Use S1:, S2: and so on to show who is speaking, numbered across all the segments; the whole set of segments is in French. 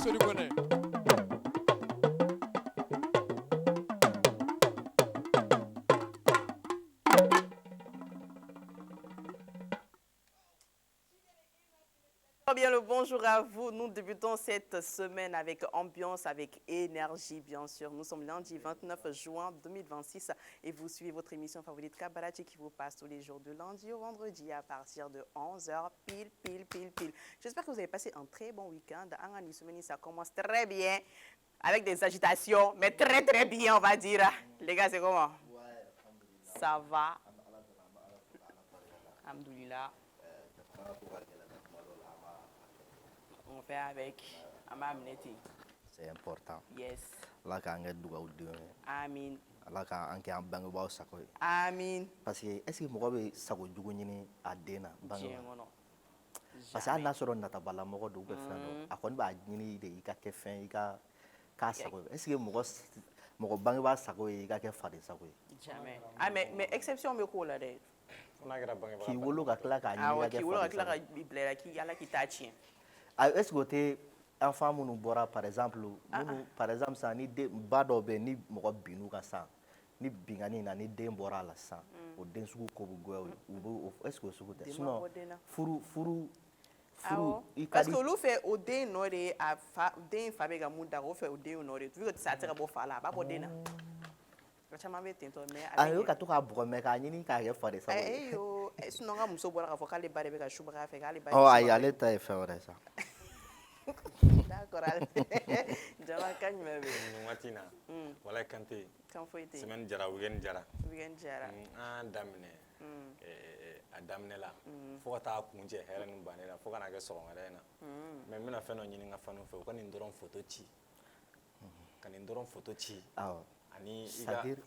S1: Sori Kone.
S2: Bien le bonjour à vous. Nous débutons cette semaine avec ambiance, avec énergie, bien sûr. Nous sommes lundi 29 juin 2026 et vous suivez votre émission favorite Kabarachi qui vous passe tous les jours de lundi au vendredi à partir de 11h pile. J'espère que vous avez passé un très bon week-end. En semaine, ça commence très bien avec des agitations, mais très bien, on va dire. Les gars, c'est comment? Ça va. Alhamdoulilah. On fait avec Amamneti.
S3: C'est important.
S2: Yes.
S3: Allah k'an kɛ dugawu denw ye.
S2: Amin.
S3: Allah k'an kɛ an bangebaaw sago ye.
S2: Amin.
S3: Parce que est-ce que mɔgɔ bɛ sago jugu ɲini a den na bangebaa?
S2: Diɲɛ kɔnɔ.
S3: Parce que hali n'a sɔrɔ natabala mɔgɔ don fɛn dɔ a kɔni b'a ɲini de i ka kɛ fɛn i ka k'a sago ye. Est-ce que mɔgɔ bangebaa sago ye i ka kɛ faden sago ye?
S2: Jamais. Ah mais exception bɛ k'o la dɛ.
S3: K'i wolo ka tila k'a ɲini
S2: Awɔ
S3: i ka
S2: k'i
S3: kɛ
S2: wolo ka
S3: faden
S2: tila
S3: sago
S2: ka
S3: ye.
S2: bila i la k'i ala k'i t'a tiɲɛ.
S3: Est-ce que o tɛ enfant minnu bɔra par exemple minnu par exemple sisan ni den ba dɔw bɛ yen ni mɔgɔ binn'u kan sisan ni binkani in na ni den bɔra a la sisan o den sugu ko bɛ goya u bɛ est-ce que o sugu tɛ sinon furu
S2: Awɔ
S3: i ka
S2: parce
S3: di
S2: que olu fɛ o den nɔ de a fa den fa bɛ ka mun da o fɛ o den nɔ de vu que a tɛ ka bɔ fa la a b'a bɔ den na. O caman bɛ ten tɔ mais
S3: a y'o ka to k'a bugɔ mɛ k'a ɲini k'a kɛ faden sago ye.
S2: yo sinon n ka muso bɔra k'a fɔ k'ale ba de bɛ ka subaga a fɛ k'ale ba.
S3: Ayi ale ta ye fɛn wɛrɛ sa.
S2: D'accord. Jama kan jumɛn bɛ yen?
S4: Nin waati in na wala Kante
S2: kan foyi tɛ yen.
S4: semaine jara weekend jara
S2: Weekend jara.
S4: an daminɛ a daminɛ la fo ka taa kuncɛ hɛrɛ ni bannen la fo ka na kɛ sɔgɔmada in na mais n bɛna fɛn dɔ ɲini n ka faniw fɛ u ka nin dɔrɔn photo ci ka nin dɔrɔn photo ci
S3: Awɔ
S4: ani i
S3: c'est
S4: ka
S3: à dire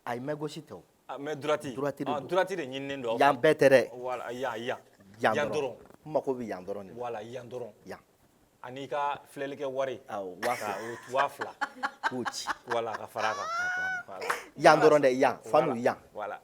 S3: a ye main gauche tɛ o.
S4: mais droite droite de ɲininen don
S3: yan bɛɛ tɛ dɛ.
S4: voilà yan
S3: dɔrɔn n mago bɛ yan dɔrɔn de.
S4: voilà yan dɔrɔn
S3: yan.
S4: ani ka filɛlikɛ wari
S3: awɔ
S4: 2000
S3: k'o ci.
S4: voilà ka fara a kan voilà
S3: yan dɔrɔn dɛ yan fanu yan
S4: voilà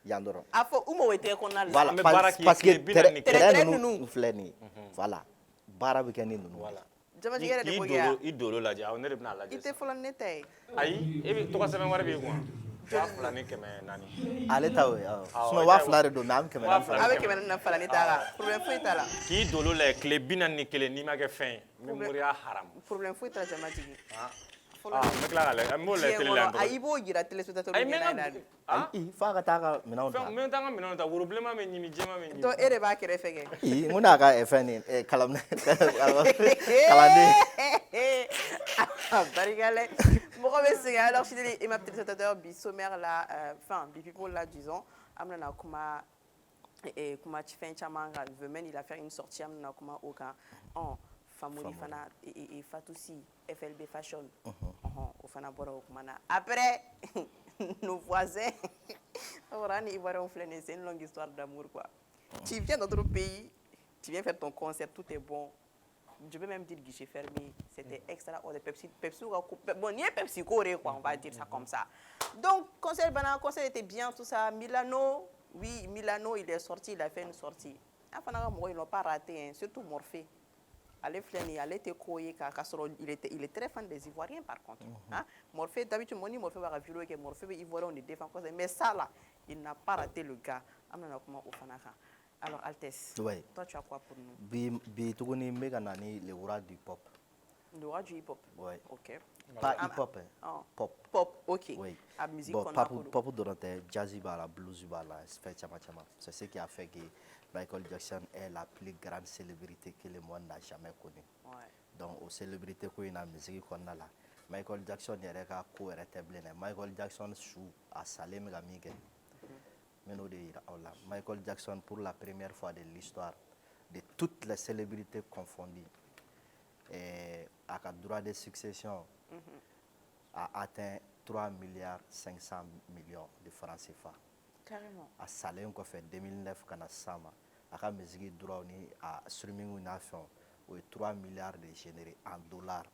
S3: yan dɔrɔn.
S2: A fɔ u mago tɛ kɔnɔna la.
S3: Voilà
S4: an bɛ baara k'i ye
S3: parce que
S4: tile 40
S3: terrain ninnu filɛ nin ye voilà baara bɛ kɛ ni ninnu.
S4: voilà
S2: Jamajigi yɛrɛ de ko kɛ
S4: i dolo lajɛ awɔ ne de bɛna lajɛ
S2: i tɛ fɔlɔ ni ne ta ye.
S4: ayi e bɛ tɔgɔ sɛbɛn wari b'i kun 2000 ni 400.
S3: ale ta o ye sinon 2000 de don mais an bɛ 400
S2: A bɛ 400 fara ne ta la problème foyi t'a la.
S4: k'i dolo lajɛ tile 41 n'i ma kɛ fɛn ye mémoire haram.
S2: Problème foyi t'a la Jamajigi.
S4: n bɛ tila k'a lajɛ an b'o lajɛ télé la
S2: a i b'o jira téléspectateur
S4: ayi
S2: ɲɛna na de.
S3: ayi f'a ka taa ka minɛnw ta.
S4: n bɛ taa n ka minɛnw ta woro bilenman bɛ ɲimi jɛman bɛ ɲimi.
S2: donc e de b'a kɛrɛfɛ kɛ.
S3: n ko n'a ka fɛn nin kalanden.
S2: Barikale. Mɔgɔ bɛ segin alors fidèle et ma téléspectateur bi sommaire la enfin bi people la disons an bɛna kuma fɛn caman kan Veumen il a fait une sortie an bɛna kuma o kan Famori fana Fatousi FLB Fashion o fana bɔra o kuma na après nos voisins voilà ni Ivoiriens filɛ nin ye c'est une longue histoire d'amour quoi. Tu viens dans notre pays, tu viens faire ton concert, tout est bon. Je vais même dire guichet fermé, c'était extraordinaire. Pepsi, bon, il y a Pepsi Corée, quoi, on va dire ça comme ça. Donc, concert était bien, tout ça. Milano, oui, Milano, il est sorti, il a fait une sortie. Enfin, ils n'ont pas raté, hein, surtout Morphée. Allez, il était courrier, il est très fan des Ivoiriens, par contre. Hein? Morphée, d'habitude, Morphée va revirer que Morphée, Ivoirien, on est défend. Mais ça, là, il n'a pas raté le gars. Alors, Altesse,
S3: ouais.
S2: Toi, tu as quoi pour nous?
S3: Bi tuguni n bɛ ka na ni le roi du pop.
S2: Le roi du hip-hop.
S3: Ouais.
S2: Ok.
S3: Pas hip-hop, pop.
S2: Pop, ok.
S3: Oui.
S2: La musique
S3: Bon,
S2: qu'on a pour
S3: pop dɔrɔn tɛ jazzy b'a la, blues b'a la, fɛn caman caman. C'est ce qui a fait que Michael Jackson est la plus grande célébrité que le monde n'a jamais connue.
S2: Ouais.
S3: Donc o célébrité ko in na musique kɔnɔna la Michael Jackson yɛrɛ ka ko yɛrɛ tɛ bilen dɛ. Michael Jackson su a salen bɛ ka min kɛ. N bɛ n'o de yira aw la. Michael Jackson pour la première fois de l'histoire de toutes les célébrités confondues a ka droit de succession a atteint 3 milliards 500 millions de francs CFA.
S2: Carrément.
S3: A salen kɔfɛ 2009 ka na sisan ma a ka musique droit ni a streaming n'a fɛnw o ye 3 milliards de généré en dollars.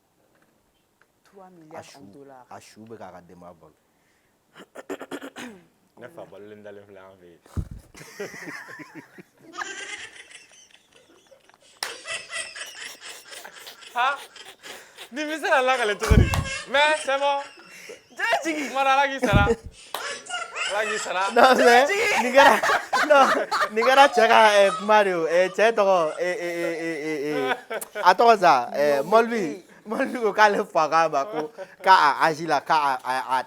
S2: 3 milliards en dollars.
S3: A su bɛ k'a ka denbaya balo.
S4: Ne fa balolen dalen filɛ an fɛ yen. Ha Difficile à la calétonie. Mais c'est bon. Voilà, la qui sera. La qui sera.
S3: Non, mais Nigara Chaka Mario, Cheto, attends ça, Molvi ko k'ale fa k'a ma ko k'a agi la k'a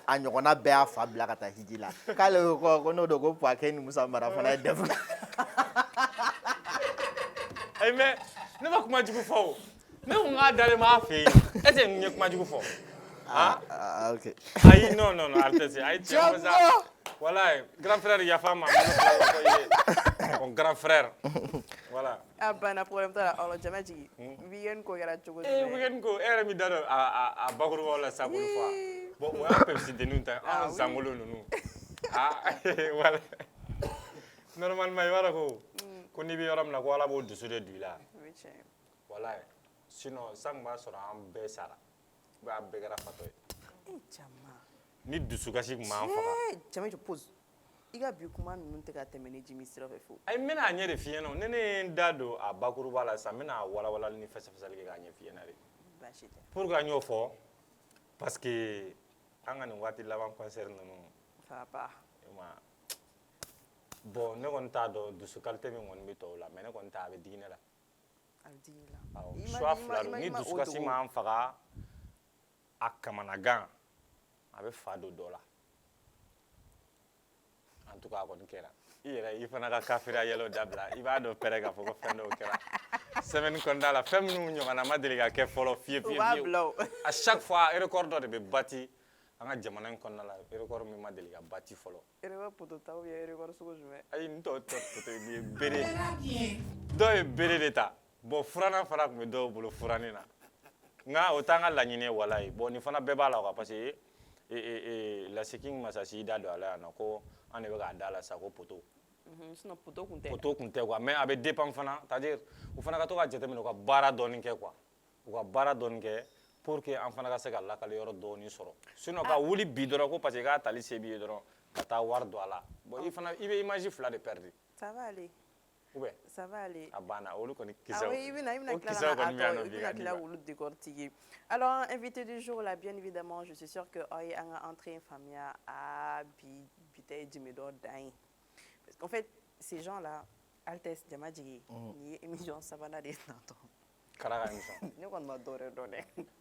S3: a ɲɔgɔnna bɛɛ y'a fa bila ka taa hiji la k'ale ko n'o don ko Pakɛ ni Musa Mara fana ye dɛfu.
S4: Ayi mais ne ma kuma jugu fɔ o. Ne ko n k'a dalen b'a fɛ yen. Est ce que n ye kuma jugu fɔ?
S3: Ah, ok.
S4: Ayi non, Altesse, ayi tiɲɛ ko sa. Voilà, grand frère yafa n ma. Mon grand frère. Voilà.
S2: A banna problème t'a la alors jama jigi. Weekend ko kɛra cogo
S4: Weekend ko e yɛrɛ min da dɔn a bakurubaw la sa bolo fois. Bon, o y'a Pepsi denninw ta anw zangolo ninnu. Voilà. Normalement i b'a dɔn ko n'i bɛ yɔrɔ min na ko Ala b'o dusu de don i la. Voilà. Sinon san b'a sɔrɔ an bɛɛ sara. Ou a bɛɛ kɛra fatɔ ye. Ni dusukasi tun b'an faga.
S2: Jama je pose. I ka bi kuma ninnu tɛ ka tɛmɛ ni Jimi sira fɛ fo.
S4: Ayi n bɛna a ɲɛ de f'i ɲɛna ne ye n da don a bakuruba la sisan n bɛna walawalali ni fɛsɛfɛsɛli kɛ k'a ɲɛ f'i ɲɛna de.
S2: Baasi tɛ.
S4: Pour que an y'o fɔ parce que an ka nin waati laban concert ninnu.
S2: Ça va pas.
S4: Bon ne kɔni t'a dɔn dusu qualité min kɔni bɛ tɔw la mais ne kɔni t'a a bɛ digi ne la.
S2: A bɛ digi i la.
S4: Awɔ choix fila don ni dusukasi m'an faga a kamanagan a bɛ fa don dɔ la. En tout cas a kɔni kɛra. I yɛrɛ i fana ka kafiriya yɛlɛw dabila i b'a dɔn pɛrɛ k'a fɔ ko fɛn dɔw kɛra. Semaine kɔnɔna la fɛn minnu ɲɔgɔnna ma deli ka kɛ fɔlɔ fiye fiye fiyewu. À chaque fois record dɔ de bɛ bâti an ka jamana in kɔnɔna la record min ma deli ka bâti fɔlɔ.
S2: Record poto ta ou bien record sugu jumɛn?
S4: Ayi n tɔ poto ye bere. Dɔw ye bere de ta. Bon furanna fana tun bɛ dɔw bolo furanni na. Nka o t'an ka laɲini ye walayi. Bon nin fana bɛɛ b'a la quoi parce que Laseking Masasi da don a la yan nɔ ko an de bɛ k'a da la sa ko poto.
S2: Sinon poto kun tɛ.
S4: Poto kun tɛ quoi mais a bɛ dépend fana c'est-à-dire u fana ka to ka jateminɛ u ka baara dɔɔni kɛ quoi. U ka baara dɔɔni kɛ pour que an fana ka se ka lakali yɔrɔ dɔɔni sɔrɔ. Sinon ka wuli bi dɔrɔn ko parce que k'a tali se b'i ye dɔrɔn ka taa wari don a la. Bon i fana i bɛ image fila de perdre.
S2: Ça va aller.
S4: Ou bien
S2: ça va aller.
S4: A banna olu kɔni kisɛw.
S2: Ah oui, il vient de décortiquer. Alors, invité du jour, là, bien évidemment, je suis sûre que Oye a entré une famille à Bité Jimido Dain. Parce qu'en fait, ces gens-là, Altesse Djamadji, ni émission Savana des Nanton.
S4: Karaga émission.
S2: Nous, on m'a donné.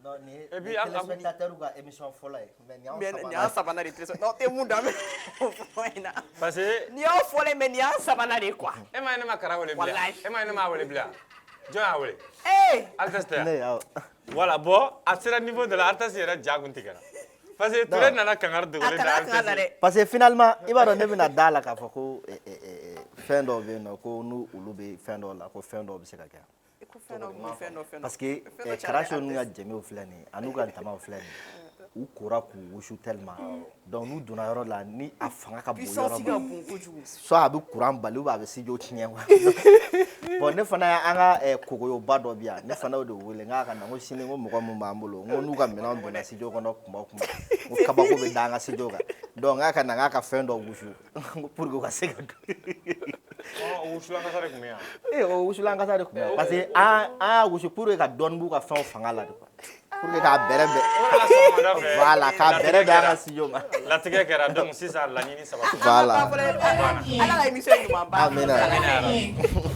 S3: Non, ni téléspectateur ou émission folle. Mais ni
S2: en Savana des Trésors. Non, t'es mou d'âme.
S4: Parce que.
S2: Ni en folle, mais ni en Savana des quoi.
S4: E ma ne ma kara wele bila. E ma ne ma wele bila. Jɔn y'a wele. Altesse tɛ yan. Voilà bon a sera niveau de la Altesse yɛrɛ ja kun tigɛra. Parce que Touré nana kankari dogolen da Altesse.
S3: Parce que finalement i b'a dɔn ne bɛna da la k'a fɔ ko fɛn dɔw bɛ yen nɔ ko n'olu bɛ fɛn dɔw la ko fɛn dɔw bɛ se ka kɛ. Parce que Karacho n'u ka jɛmew filɛ nin ye a n'u ka ntamaw filɛ nin ye u kora k'u wusu tellement donc n'u donna yɔrɔ la ni a fanga ka bon yɔrɔ ma soit a bɛ courant bali ou bien a bɛ studio tiɲɛ quoi. Bon ne fana y'an ka kogoyoba dɔ bi yan ne fana y'o de wele n k'a ka na n ko sini n ko mɔgɔ min b'an bolo n ko n'u ka minɛnw donna studio kɔnɔ kuma o kuma n ko kabako bɛ da an ka studio kan donc n k'a ka na n k'a ka fɛn dɔ wusu pour que u ka se ka don.
S4: Wusulan kasa de tun bɛ yan.
S3: O wusulan kasa de tun bɛ yan parce que an y'a wusu pour que ka dɔɔni b'u ka fɛnw fanga la de quoi. Pour que k'a bɛrɛ bɛn. Voilà k'a bɛrɛ bɛn an ka studio ma.
S4: Latigɛ kɛra donc sisan laɲini sabati.
S3: Voilà.
S2: Ala ka émission ɲuman ba.
S3: Amina.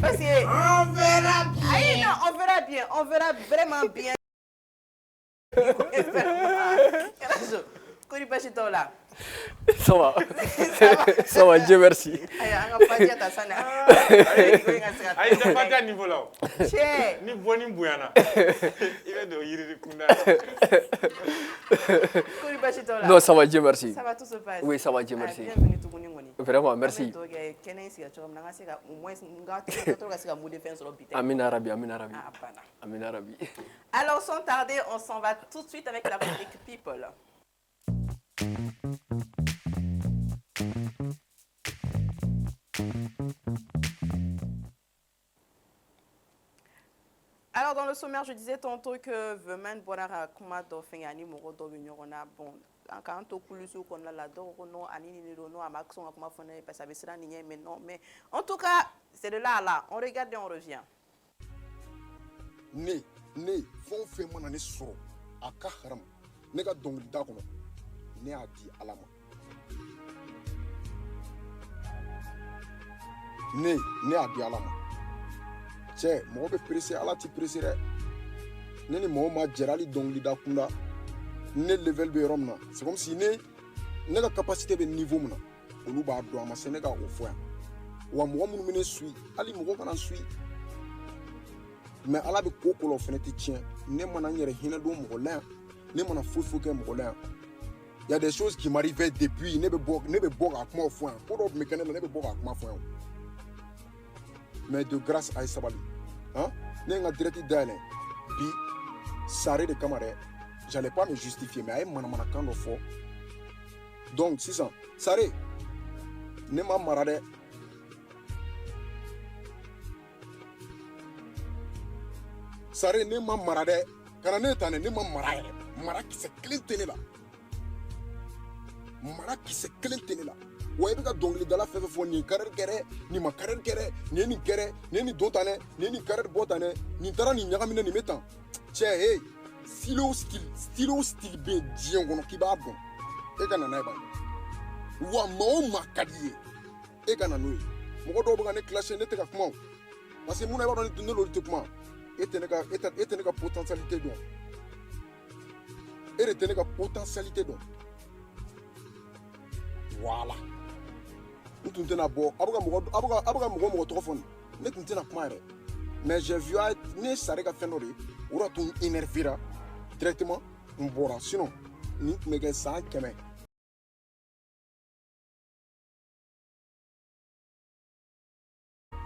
S2: Parce que on verra bien. Ayi non on verra bien, on verra vraiment bien. Kori basi t'o la.
S1: Ça va. Ça va, Dieu merci.
S2: Ayi an ka Fadia ta sana.
S4: Ayi tɛ Fadia niveau la o.
S2: Cɛ.
S4: Ni bɔnni bonyana. I bɛ don yiri kunda.
S2: Kori basi t'o la.
S1: Non, ça va, Dieu merci.
S2: Ça va tout se passe.
S1: Oui, ça va, Dieu merci.
S2: Bienvenue tuguni kɔni.
S1: Vraiment, merci.
S2: Kɛnɛ in siga cogo min na an ka se ka au moins n ka to ka se ka mot de fin sɔrɔ bi tɛ.
S1: Amina Rabi, Amina Rabi.
S2: Ah bana.
S1: Amina Rabi.
S2: Alors sans tarder, on s'en va tout de suite avec la rubrique People. Alors dans le sommaire, je disais tantôt que Veman Bonara Kumato Fengani Morodo Vignorona bon. Quand on coule qu'on a la non anini no amaxon à comment faire parce que ça n'est mais non mais en tout cas c'est de là à là on regarde et on revient.
S5: Ne fon fait mon année soro a ka haram ne ka dɔnkilida kɔnɔ ne y'a di ala ma ne y'a di ala ma cɛ mɔgɔ bɛ pressé ala ti pressé dɛ ne ni mɔgɔ ma jɛra hali dɔnkilida kunda ne level bɛ yɔrɔ min na c'est comme si ne ka capacité bɛ niveau min na olu b'a dɔn a ma se ne ka o fɔ yan wa mɔgɔ minnu bɛ ne suit hali mɔgɔ kana suit mais ala bɛ ko la o fana tɛ tiɲɛ ne mana n yɛrɛ hinɛ don mɔgɔ la yan ne mana foyi kɛ mɔgɔ la yan y a des choses qui m'arrivaient depuis ne bɛ bɔ k'a kuma fɔ yan ko dɔw tun bɛ kɛ ne la ne bɛ bɔ k'a kuma fɔ yan mais de grâce a ye sabali ne ye n ka direct dayɛlɛ bi sare de kama dɛ j'allais pas me justifier mais a ye manamanakan dɔ fɔ donc sisan sare ne ma mara dɛ sare ne ma mara dɛ kana ne ta ne ma mara yɛrɛ mara kisɛ kelen tɛ ne la mara kisɛ kelen tɛ ne la wa i bɛ ka dɔnkilidala fɛn fɛn fɔ nin carrière kɛ dɛ nin ma carrière kɛ dɛ nin ye nin kɛ dɛ nin ye nin don tan dɛ nin ye nin carrière bɔ tan dɛ nin taara nin ɲagaminɛ nin bɛ tan cɛ hey style o style bɛ yen diɲɛ kɔnɔ k'i b'a dɔn e ka na n'a ye ban wa maa o maa ka di ye e ka na n'o ye mɔgɔ dɔw bɛ ka ne clasher ne tɛ ka kuma o parce que mun na i b'a dɔn ne n'olu tɛ kuma e tɛ ne ka potentialité dɔn e de tɛ ne ka potentialité dɔn voilà n tun tɛna bɔ a bɛ ka mɔgɔ tɔgɔ fɔ nin ne tun tɛna kuma yɛrɛ mais j'ai vu ne ye sare ka fɛn dɔ de ye o de tun énervera directement n bɔra sinon nin tun bɛ kɛ san 100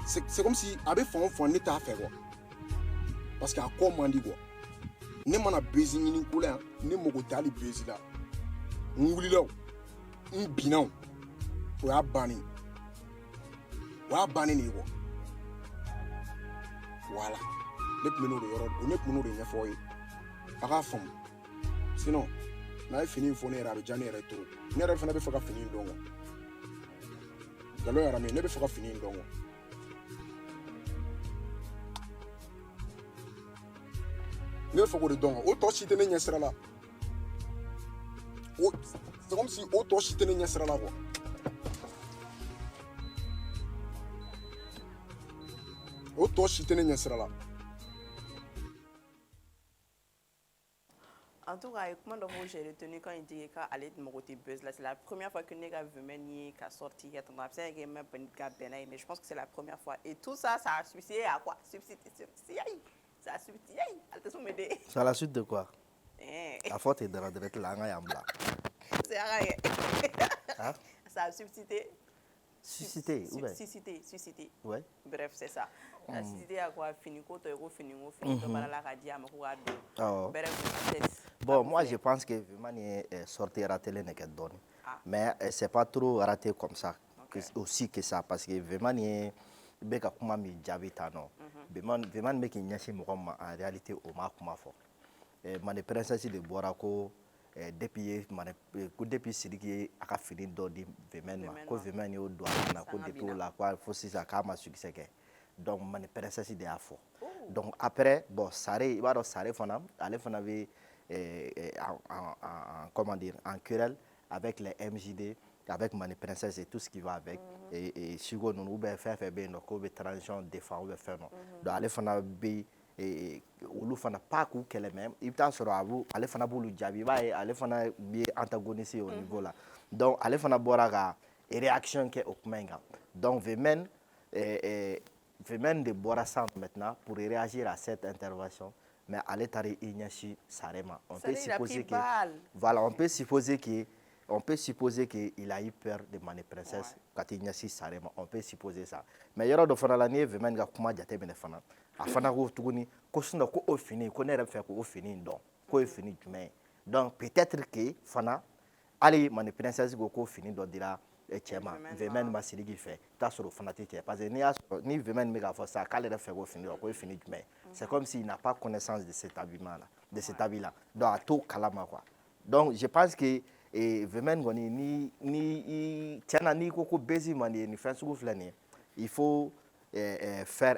S5: c'est comme si a bɛ fan o fan ne t'a fɛ quoi parce que a kɔ man di quoi ne mana bezi ɲini ko la yan ne mago tɛ hali bezi la n wulila o n binna o o y'a bannen de ye quoi voilà ne tun bɛ n'o de ɲɛfɔ aw ye a k'a faamu sinon n'a ye fini in fɔ ne yɛrɛ a bɛ diya ne yɛrɛ ye trop ne yɛrɛ fana bɛ fɛ ka fini in dɔn quoi nkalon yɛrɛ min ne bɛ fɛ ka fini in dɔn quoi ne bɛ fɛ k'o de dɔn o tɔ si tɛ ne ɲɛ sira la c'est comme si o tɔ si tɛ ne ɲɛ sira la quoi o tɔ si tɛ ne ɲɛ sira la.
S2: En tout cas, comment j'ai retenu quand il dit qu'elle mago tɛ buzz là, c'est la première fois que ne ka Vumel ye ka sorti ka tɔn a bɛ se ka kɛ même ka bɛnna ye mais je pense que c'est la première fois et tout ça ça a substitué à quoi substitué ça a substitué elle te somme de
S3: c'est à la suite de quoi a fɔ ten dɔrɔn direct la an ka yan bila
S2: c'est arrêté ça a substitué
S3: suscité ou bien
S2: suscité
S3: ouais
S2: bref c'est ça la suscité à quoi fini ko to ko fini to balala ka di ama ko ka do bref
S3: bon moi je pense que vraiment est sorti raté les nekɛ dɔɔni mais c'est pas trop raté comme ça aussi que ça parce que vraiment est bɛ ka kuma min jaabi ta nɔ vraiment bɛ k'i ɲɛsin mɔgɔ ma en réalité o ma kuma fɔ Mani Princess de bɔra ko depuis Sidiki ye a ka fini dɔ di Vumel ma ko Vumel y'o don a na ko depuis o la ko fo sisan k'a ma succès kɛ donc Mani Princess de y'a fɔ donc après bon Sare i b'a dɔn Sare fana ale fana bɛ comment dire en querelle avec les MJD avec Mani Princess et tout ce qui va avec et Sigo ninnu ou bien fɛn fɛn bɛ yen nɔ k'o bɛ transition défend ou bien fɛn dɔ donc ale fana bɛ olu fana pas k'u kɛlɛ mais i bɛ taa sɔrɔ ale fana b'olu jaabi i b'a ye ale fana bɛ antagoniste au niveau là donc ale fana bɔra ka réaction kɛ o kuma in kan donc Vumel de bɔra san maintenant pour réagir à cette intervention mais ale taara i ɲɛsin Sare ma on peut supposer que voilà on peut supposer qu'il a eu peur de Mani Princess quand il ɲɛsin Sare ma on peut supposer ça mais yɔrɔ dɔ fana la n'i ye Vumel ka kuma jateminɛ fana a fana ko tuguni ko sinon ko o fini ko ne yɛrɛ bɛ fɛ k'o fini in dɔn k'o ye fini jumɛn ye donc peut-être que fana hali Mani Princess ko k'o fini dɔ dira cɛ ma Vumel ma Sidiki fɛ i t'a sɔrɔ o fana tɛ cɛ parce que n'i y'a sɔrɔ ni Vumel bɛ k'a fɔ sisan k'ale yɛrɛ fɛ k'o fini dɔn k'o ye fini jumɛn ye c'est comme s'il n'a pas connaissance de cet habillement là de cet habit là donc a t'o kalama quoi donc je pense que Vumel kɔni ni tiɲɛna n'i ko ko bezi man di ye nin fɛn sugu filɛ nin ye il faut faire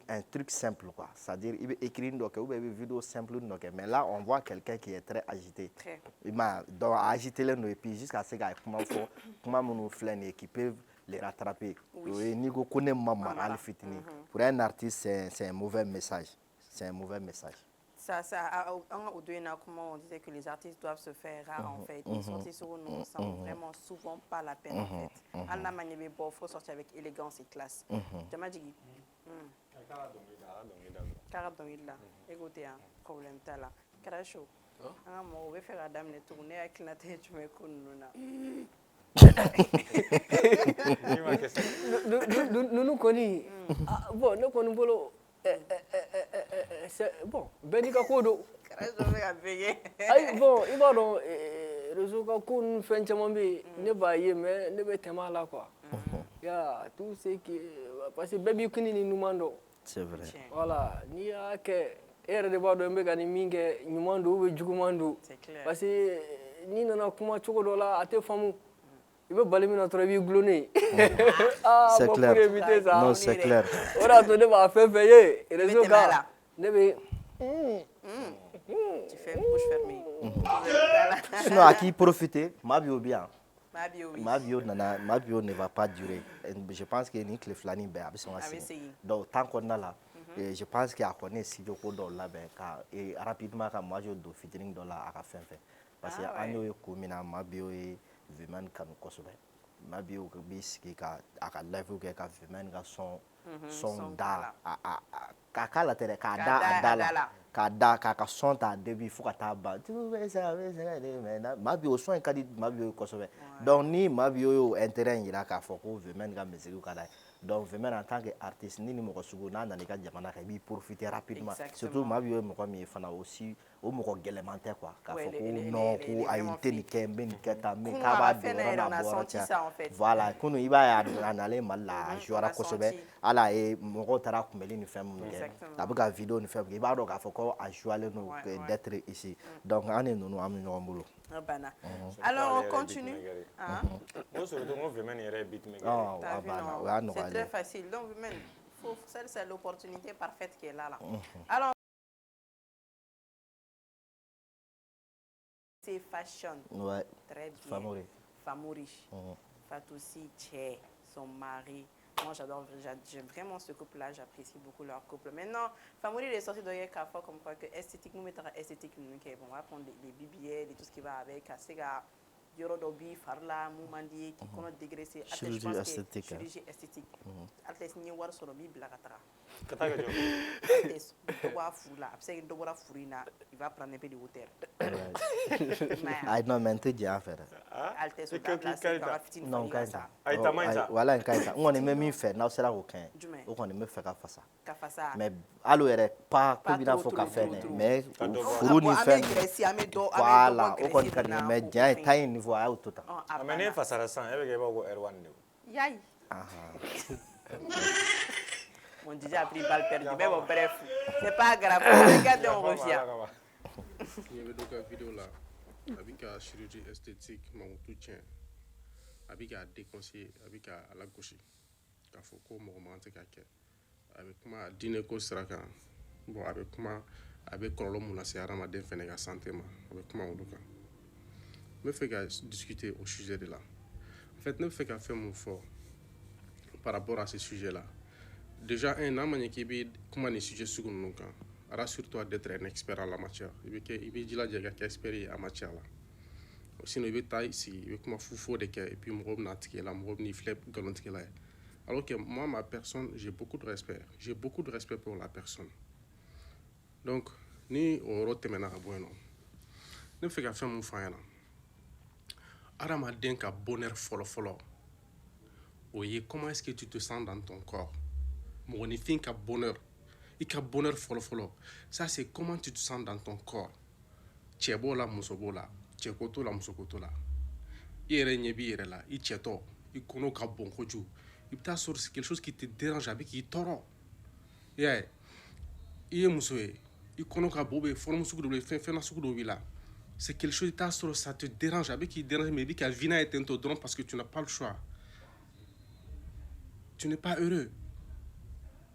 S3: un truc simple, quoi. C'est-à-dire, il veut écrire une ou une vidéo simple, mais là, on voit quelqu'un qui est très agité.
S2: Très.
S3: Donc, agiter les et puis jusqu'à ce comment nous flâner qui peuvent les rattraper. Pour un artiste, c'est un mauvais message. C'est un mauvais message.
S2: Comment on disait que les artistes doivent se faire rares en fait. Ils sortent sur nous, ça vaut vraiment souvent pas la peine en fait. Allah manière il faut sortir avec élégance et classe. Jama jigi. Carab donc il là. Écoutez un problème ta là. Karacho. Ah moi on va faire Adam ne tourner avec la tête tu me connais là.
S1: Nous connaissons. Bon, nous connaissons. Bon, Benika Kodo. Bon, il va dans réseau Kakun, Frenchamobi, ne baille, mais ne bête mal là quoi. Ya, tout ce qui. Parce que Baby Kuni nous mando.
S3: C'est vrai.
S1: Voilà, ni à que. Ere de bado mbega ni minge nyumando ube jugumando.
S2: C'est clair.
S1: Parce que ni nana kuma chokodola ate famu. Il veut balayer notre vie glonée. Ah,
S3: c'est clair.
S1: Pour éviter ça.
S3: Non, c'est clair.
S1: On a donné ma fait payer. Et les autres
S2: là.
S1: Tu fais
S2: bouche fermée.
S3: Sinon, à qui profiter, ma bio bien.
S2: Ma bio
S3: ne va pas durer. Je pense que Nick le Flani ben donc tant qu'on a là, je pense qu'il y a connaît si je peux dans là ben et rapidement quand moi je dois featuring dans la à la fin parce que anyo yo komina ma bio et vraiment kan kosobe ma bio ko biski ka aka level ke ka vraiment ga son da ka la tere ka da ka son ta début faut ka ta ba tu veux ça ma bio son ka di ma bio kosobe donc ni ma bio yo intérêt ira ka fo ko vraiment ga musique ka da donc vraiment en tant qu'artiste ni mo ko sugu na ka jamana ka bi profiter rapidement. Surtout ma bio mo ko mi fana aussi o mo ko élémentaire quoi ka fo ko non ko ayité ni kembe ni kata me ka ba do na voilà kunu iba ya analé mal la jouera ko sobe ala e mo ko tara ko meli ni fem ta buga vidéo ni fem iba do ka fo ko a jouer no d'être ici donc on est nous am no mbulu.
S2: Alors on continue. C'est très facile. Donc c'est l'opportunité parfaite qui est là. Alors c'est fashion.
S3: Ouais.
S2: Très bien. Femme riche. Fatoussi, Tché, son mari. Moi j'aime vraiment ce couple-là, j'apprécie beaucoup leur couple. Maintenant, Famouri est sorti de Yekafo comme quoi que esthétique, nous mettons esthétique, on va prendre les BBL et tout ce qui va avec, Asega, Yorodobi, Farla, Moumandi, qui connaît dégraissé.
S3: Chirurgie esthétique.
S2: Chirurgie esthétique. Altes ni war sur le Bible la katara.
S4: Katara jo.
S2: Altes, doit foula, après il doit fourina, il va prendre un peu de hauteur.
S3: Ay non mais tu dis en fait.
S2: Altes,
S3: non kaita.
S4: Ay tamaita.
S3: Voilà kaita. On est même fait, na sera aucun. On est même fait ka fasa.
S2: Ka fasa.
S3: Mais allo ere pas ko bina fo ka fait mais furu ni fait. Voilà, on connaît kan mais dia tay niveau a tout temps.
S4: Amene fasara san, ebe ke ba ko R1 ne.
S2: Yai. Mon DJ a pris balle perdue, mais bon, bref, c'est pas grave. Regardez, on revient.
S5: Il y avait donc une vidéo là, avec la chirurgie esthétique, mon tout tient, avec la déconseillé, avec la gauche, il faut qu'on me remonte avec moi, dîner ko sraka, bon, avec moi, avec Kololo Mounassi Ramadan, fait la santé, avec moi, on le cas. Me fait qu'à discuter au sujet de là. En fait, ne fait qu'à faire mon fort par rapport à ce sujet-là. Déjà, un homme qui est comment les sujets sont nous rassure-toi d'être un expert en la matière. Il veut dire qu'il est expert en matière là. Sinon, il veut tailler ici, il veut comment fou de et puis me remettre là, me remettre flip galant là. Alors que moi, ma personne, j'ai beaucoup de respect. J'ai beaucoup de respect pour la personne. Donc, ni au rote maintenant à bueno. Ne fait qu'à faire mon frère là. Aramaden ka bonheur follow. Oye, comment est-ce que tu te sens dans ton corps? Mon fin ka bonheur. Il ka bonheur follow. Ça c'est comment tu te sens dans ton corps. Tchebo la musobo la, tchekoto la musokoto la. Ire nyebi ire la, i tcheto, i kono ka bon koju. Il t'a sur quelque chose qui te dérange avec qui toro. Yeah. Il musoe, i kono ka bobe forme suku de fin na suku de la. C'est quelque chose qui ça te dérange, avec qui dérange, mais dit qu'elle vient à être parce que tu n'as pas le choix. Tu n'es pas heureux.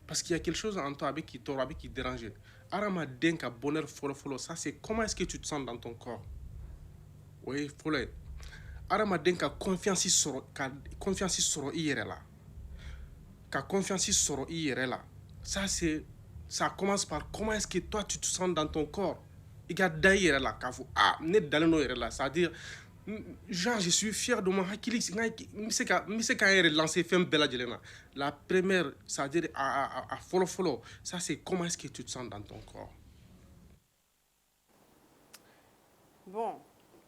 S6: Parce qu'il y a quelque chose en toi avec qui tord, avec qui dérange. Arama denka bonheur follow, ça c'est comment est-ce que tu te sens dans ton corps. Oui, follow. Arama denka confiance soro i yɛrɛ la. Ka confiance soro i yɛrɛ la. Ça commence par comment est-ce que toi tu te sens dans ton corps. I ka da i yɛrɛ la k'a fɔ ne dalen no yɛrɛ la, c'est-à-dire genre je suis fier de mon hakili n bɛ se k'an yɛrɛ lancer fɛn bɛɛ lajɛlen na. La première, c'est-à-dire à follow, ça c'est comment est-ce que tu te sens dans ton corps.
S2: Bon,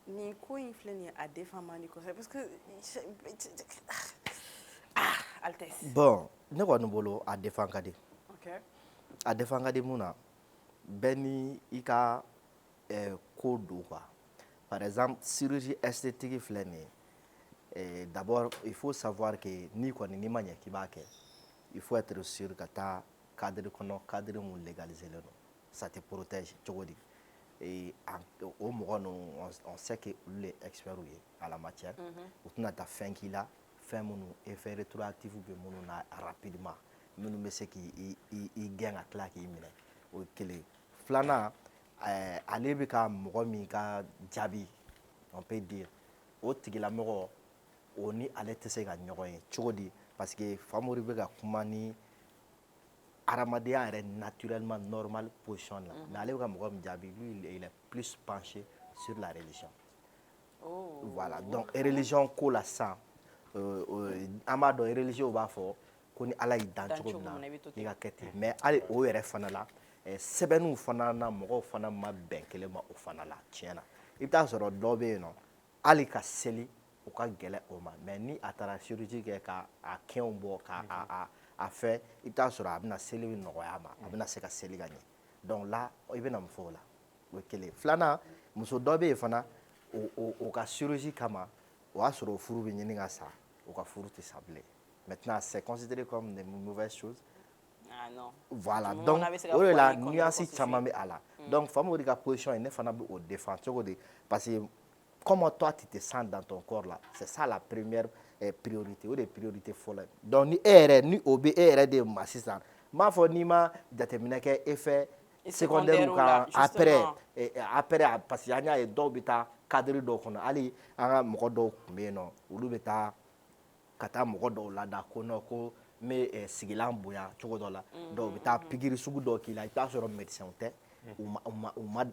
S2: ni ko in filɛ nin ye a défend man di kosɛbɛ parce que Altesse.
S3: Bon, ne kɔni bolo a défend ka di.
S2: OK.
S3: A défend ka di mun na bɛɛ ni i ka ko don quoi. Par exemple, chirurgie esthétique filɛ nin ye d'abord il faut savoir que ni kɔni n'i ma ɲɛ k'i b'a kɛ il faut être sûr ka taa cadre kɔnɔ cadre mun légalisé len don ça te protège cogo di o mɔgɔ ninnu on sait que olu le experts ye à la matière u tɛna taa fɛn k'i la fɛn minnu effet rétroactif bɛ minnu na rapidement minnu bɛ se k'i gɛn ka tila k'i minɛ o ye kelen filanan ale bɛ ka mɔgɔ min ka jaabi on peut dire o tigilamɔgɔ o ni ale tɛ se ka ɲɔgɔn ye cogo di parce que Famori bɛ ka kuma ni adamadenya yɛrɛ naturellement normal position la mais ale bɛ ka mɔgɔ min jaabi lui il est plus penché sur la religion. Voilà donc religion ko la san an b'a dɔn religion b'a fɔ ko ni Ala y'i dan cogo min na i ka kɛ ten mais hali o yɛrɛ fana la sɛbɛnniw fana na mɔgɔw fana ma bɛn kelen ma o fana la tiɲɛ na i bɛ taa sɔrɔ dɔw bɛ yen nɔ hali ka seli o ka gɛlɛn o ma mais ni a taara chirurgie kɛ ka a kɛnw bɔ ka a fɛ i bɛ taa sɔrɔ a bɛna seli bɛ nɔgɔya a ma a bɛna se ka seli ka ɲɛ donc là i bɛna mun fɔ o la o ye kelen filanan muso dɔ bɛ yen fana o ka chirurgie kama o y'a sɔrɔ o furu bɛ ɲini ka sa o ka furu tɛ sa bilen maintenant c'est considéré comme des mauvaises choses.
S2: Ah non.
S3: Voilà donc o de la nuance caman bɛ a la donc Famori ka position ye ne fana bɛ o défend cogo di parce que comment toi tu te sens dans ton corps là c'est ça la première priorité o de priorité fɔlɔ donc ni ni o bɛ yɛrɛ de ma sisan n b'a fɔ n'i ma jateminɛ kɛ effet secondaire kan après parce que an y'a ye dɔw bɛ taa cadre dɔw kɔnɔ hali an ka mɔgɔ dɔw tun bɛ yen nɔ olu bɛ taa ka taa mɔgɔ dɔw lada ko non ko n bɛ sigilan bonya cogo dɔ la dɔw bɛ taa pikiri sugu dɔw k'i la i bɛ taa sɔrɔ médecin tɛ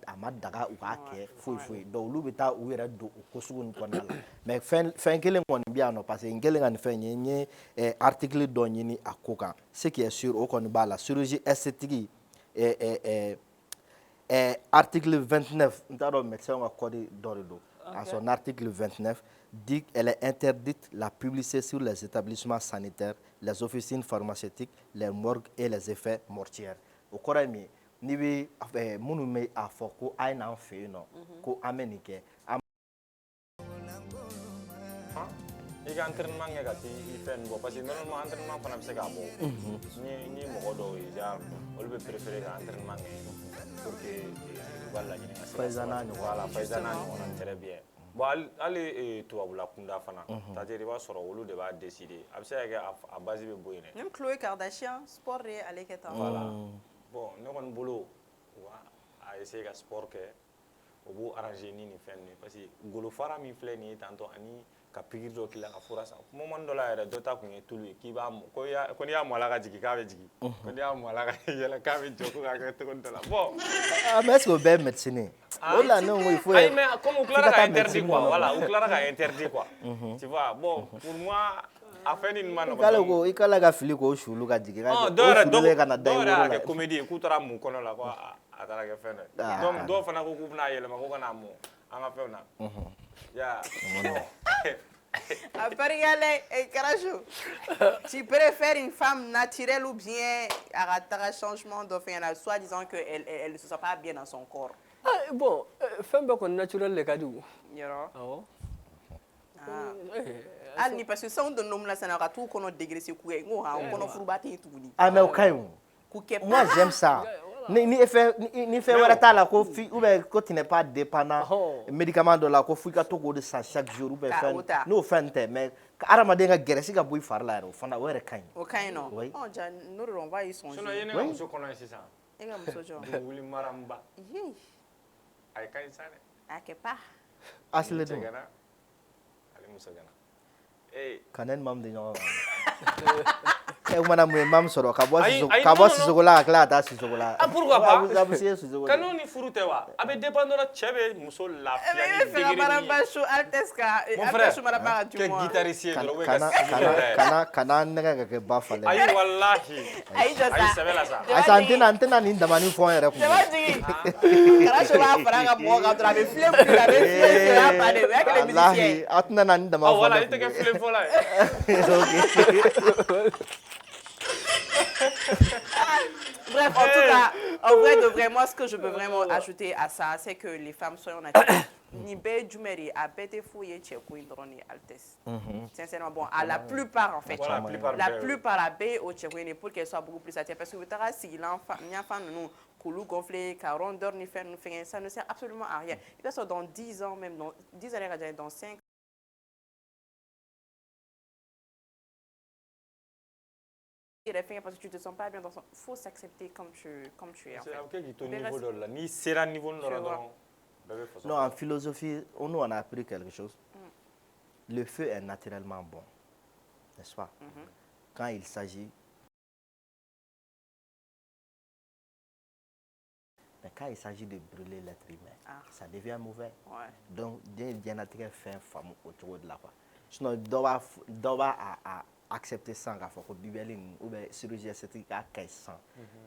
S3: a ma daga u k'a kɛ foyi donc olu bɛ taa u yɛrɛ don o ko sugu nin kɔnɔna la mais fɛn kelen kɔni bɛ yan nɔ parce que n kɛlen ka nin fɛn ye n ye article dɔ ɲini a ko kan ce qui est sûr o kɔni b'a la chirurgie esthétique article 29 n t'a dɔn médecin ka code dɔ de don à son article 29 dit qu'elle est interdite la publicité sur les établissements sanitaires, les officines pharmaceutiques, les morgues et les effets mortuaires. O kɔrɔ ye min ye n'i bɛ minnu bɛ a fɔ ko a ye n'an fɛ yen nɔ ko an bɛ nin kɛ
S4: i ka entraînement kɛ ka t'i fɛn nin bɔ parce que normalement entraînement fana bɛ se k'a bɔ ni mɔgɔ dɔw ye genre olu bɛ préférer ka entraînement kɛ pour que u ka laɲini ka se ka sabati voilà paysanna ɲɔgɔnna très bien bon hali tubabula kunda fana c'est-à-dire i b'a sɔrɔ olu de b'a décider a bɛ se ka kɛ a base bɛ bɔ yen dɛ
S2: Même Khloé Kardashian sport de ale kɛ tan
S4: voilà bon ne kɔni bolo a essayer ka sport kɛ o b'o arranger ni nin fɛn ninnu parce que golofara min filɛ nin ye tantɔ ani ka pikiri dɔ k'i la ka fura san moment dɔ la yɛrɛ dɔ ta tun ye tulu ye k'i b'a ko n'i y'a mɔ a la ka jigin k'a bɛ jigin ko n'i y'a mɔ a la ka yɛlɛ k'a bɛ jɔ ko k'a kɛ cogo dɔ la bon
S3: mais est-ce que o bɛɛ ye médecine ye o la ne ko il faut
S4: ayi mais comme u tilara ka interdit quoi voilà u tilara ka interdit quoi tu vois bon pour moi a fɛn nin ma nɔgɔn
S3: i k'ala ka fili k'o sulu ka jigin
S4: dɔw yɛrɛ y'a kɛ comédie ye k'u taara mun kɔnɔ la ko a taara kɛ fɛn dɔ donc dɔw fana ko k'u bɛna yɛlɛma ko ka n'a mɔ an ka fɛnw na ya
S2: Regardez, Karachou, tu préfères une femme naturelle ou bien un changement de fin, soit disant qu'elle ne se sent pas bien dans son corps?
S1: Bon, femme naturelle le cadeau.
S2: Alni parce que ça on donne nom là ça n'a tout qu'on a dégraissé coué on connaît fourbaté tout ni
S3: ah mais au cas où moi j'aime ça Ni fait wɛrɛ t'a la ko ou bien ko tu n'es pas dépendant médicament dɔ la ko f'i ka to k'o de san chaque jour ou bien fɛn n'o fɛn tɛ mais hadamaden ka gɛrɛsi ka bɔ i fari la yɛrɛ o fana o yɛrɛ ka ɲi.
S2: O ka ɲi nɔ. Ɔ ja n'o de on va y songer.
S4: sinon ye ne ka muso kɔnɔ ye sisan.
S2: E ka muso jɔ.
S4: wuli maranba. a ye ka ɲi sa dɛ.
S2: A kɛ pa.
S3: Asile dun.
S4: ale muso gana.
S3: Ka ne ni mamu de ɲɔgɔn kan. O kumana mun ye mamu sɔrɔ ka bɔ Sisoko la ka tila ka taa Sisoko la.
S4: Pourquoi pas?
S3: A bɛ se Sisoko.
S4: Kanu ni furu tɛ wa? A bɛ dépend dɔ la cɛ bɛ muso lafiya ni
S2: E bɛ fɛ ka Maraba su Altesse ka Altesse su Maraba ka du
S4: kɛ
S2: mɔn.
S4: guitariste ye dɔrɔn ou bien ka
S3: kana nɛgɛ ka kɛ ba falen.
S4: ayi walahi.
S2: Ayi jɔ sa.
S4: ayi sɛbɛ la sa.
S3: Asa n tɛna nin damani fɔ n yɛrɛ kun.
S2: Sɛbɛ jigin. Kana su b'a fara ka mɔgɔ kan dɔrɔn a bɛ filen fili a bɛ filen fili a ba de o y'a kɛlen musicien.
S3: Aw tɛna na nin dama fɔ.
S4: Voilà i tɛ kɛ filen fɔla ye.
S2: Bref, en tout cas, en vrai de vrai, moi, ce que je peux vraiment ajouter à ça, c'est que les femmes soient naturelles. Ni bɛ jumɛn de a bɛɛ tɛ foyi ye cɛ ko in dɔrɔn ni Altesse. Sincèrement, bon, à la plupart en fait,
S4: Voilà,
S2: la plupart a bɛɛ ye o cɛ ko in de pour qu'elle soit beaucoup plus attirante. Parce que u bɛ taga sigi ɲafan ninnu k'olu gonfler ka rondeur ni fɛn ninnu fɛngɛ, ça ne sert absolument à rien. I b'a sɔrɔ dans 10 ans même, dans 10 ans yɛrɛ ka jan dans 5 parce que tu te sens pas bien dans son... faut s'accepter comme tu es en fait.
S4: C'est niveau de là, ni sera niveau de là.
S3: Non, en philosophie, nous on a appris quelque chose. Le feu est naturellement bon, n'est-ce pas? Quand il s'agit, mais quand il s'agit de brûler l'être humain, ça devient mauvais. Donc, bien naturel fait femme autour de là quoi. Sinon, doit accepter sans k'a fɔ ko bibeli ou bien chirurgie esthétique k'a kɛ san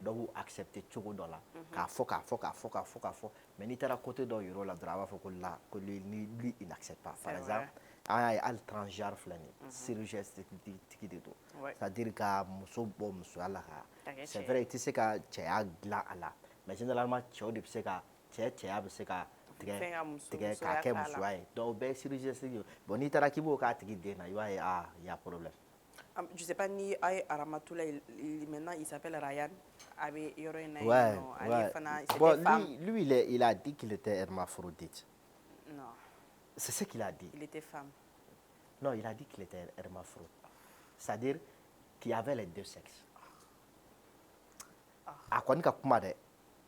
S3: dɔw b'u accepter cogo dɔ la k'a fɔ mais n'i taara côté dɔ yɔrɔ la dɔrɔn a b'a fɔ ko là que lui il n'accepte pas par exemple an y'a ye hali transgenre filɛ nin ye chirurgie esthétique de don c'est à dire ka muso bɔ musoya la ka c'est vrai i tɛ se ka cɛya dilan a la mais généralement cɛw de bɛ se ka cɛya bɛ se ka tigɛ k'a kɛ musoya ye donc o bɛɛ ye chirurgie esthétique bon n'i taara k'i b'o k'a tigi den na i b'a ye il y a problème.
S2: Je sais pas ni Aïe Aramatoula, maintenant il s'appelle Ryan.
S3: Ouais. Bon, lui il a dit qu'il était hermaphrodite.
S2: Non.
S3: C'est ce qu'il a dit.
S2: Il était femme.
S3: Non, il a dit qu'il était hermaphrodite. C'est-à-dire qu'il y avait les deux sexes. A quoi ka kuma de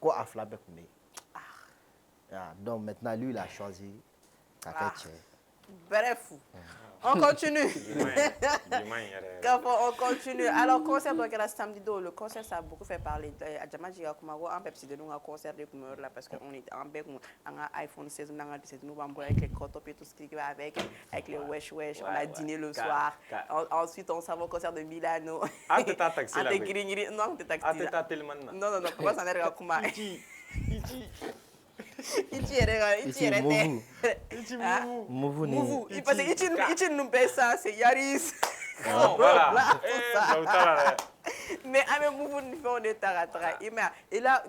S3: ko a fila bɛɛ kun bɛ yen. Donc maintenant lui il a choisi ka kɛ cɛ.
S2: Bref. On continue. On continue. Alors, concert de la samedi, le concert, ça a beaucoup fait parler. Adjamaji a commencé un petit peu de nous concert de couleur là parce qu'on est en bec, on a iPhone 16, on a 17 novembre avec les cotopes et tout ce qui va avec les wesh. On a dîné le soir. Ensuite, on s'en va au concert de Milano.
S4: Ah, tu t'as taxi là.
S2: Non, tu t'as taxi. Non, comment ça n'est pas comme ça.
S3: Mouvou.
S2: Il passe Ichi nous paye ça, c'est Yaris.
S4: Voilà.
S2: Mais Amé Mouvou nous fait on est taratara. Et là,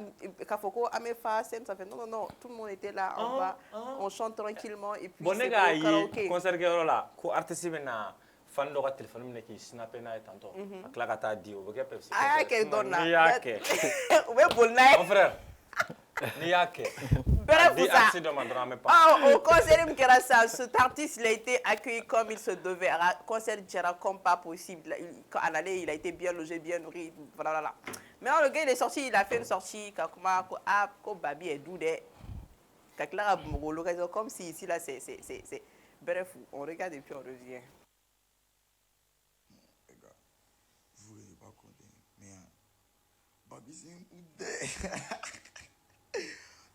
S2: Kafoko, Amé Fa, ça fait non, tout le monde était là en bas. On chante tranquillement et puis
S4: c'est au karaoké. Concert là, ko artiste na fan dɔ ka téléphone minɛ k'i snapper n'a ye tantôt a tila ka taa di o bɛ kɛ Pepsi.
S2: A y'a kɛ dɔn na.
S4: N'i y'a kɛ.
S2: U bɛ boli n'a ye.
S4: Mon frère. N'i y'a kɛ.
S2: Au concert, cet artiste il a été accueilli comme il se devait. Le concert dira comme pas possible. Quand il allait, il a été bien logé, bien nourri. Voilà. Maintenant, le gars il est sorti, il a fait une sortie. Comme Babi est doux. Comme si ici, là, c'est. Bref, on regarde et puis on revient.
S5: Les gars, vous ne voulez pas compter. Mais Babi, c'est un coup de.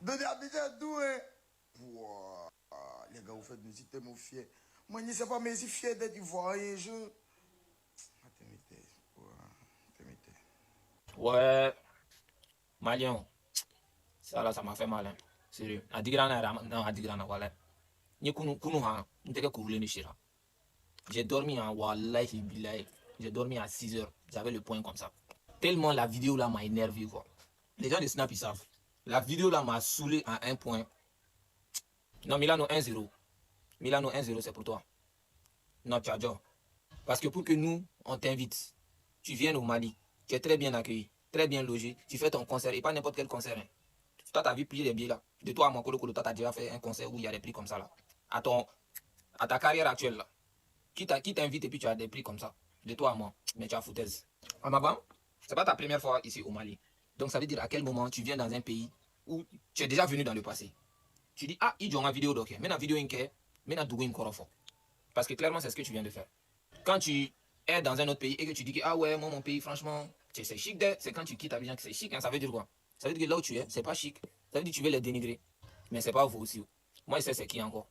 S5: Donnez à Bidja doué. Les gars, vous faites musique tellement fiers. Moi, je ne sais pas, mais je suis fier d'être ivoirien.
S7: Ouais, Malien. Ça là, ça m'a fait mal. Hein. Sérieux. Voilà. J'ai dormi en Wallahi Billahi. J'ai dormi à 6 heures. J'avais le point comme ça. Tellement la vidéo là m'a énervé quoi. Les gens de Snap ils savent. La vidéo là m'a saoulé à un point. Non, Milano 1-0. Milano 1-0, c'est pour toi. Non, Tchadjo. Parce que pour que nous, on t'invite, tu viennes au Mali, tu es très bien accueilli. très bien logé, tu fais ton concert, et pas n'importe quel concert. Hein. Toi, tu as vu plier les billets là. De toi à mon colo, toi, tu as déjà fait un concert où il y a des prix comme ça là. À ta carrière actuelle là. Qui t'invite et puis tu as des prix comme ça. De toi à moi. Mais tu as foutaise. En avant, c'est pas ta première fois ici au Mali. Donc ça veut dire à quel moment tu viens dans un pays où tu es déjà venu dans le passé. Tu dis, ah, il y a une vidéo d'ok. Mais la vidéo est mais la dougue korofo. Parce que clairement, c'est ce que tu viens de faire. Quand tu es dans un autre pays et que tu dis que, ah ouais, moi, mon pays, franchement, c'est chic, c'est quand tu quittes Abidjan que c'est chic. Hein, ça veut dire quoi? Ça veut dire que là où tu es, c'est pas chic. Ça veut dire que tu veux les dénigrer. Mais c'est pas vous aussi. Moi, je sais c'est qui encore.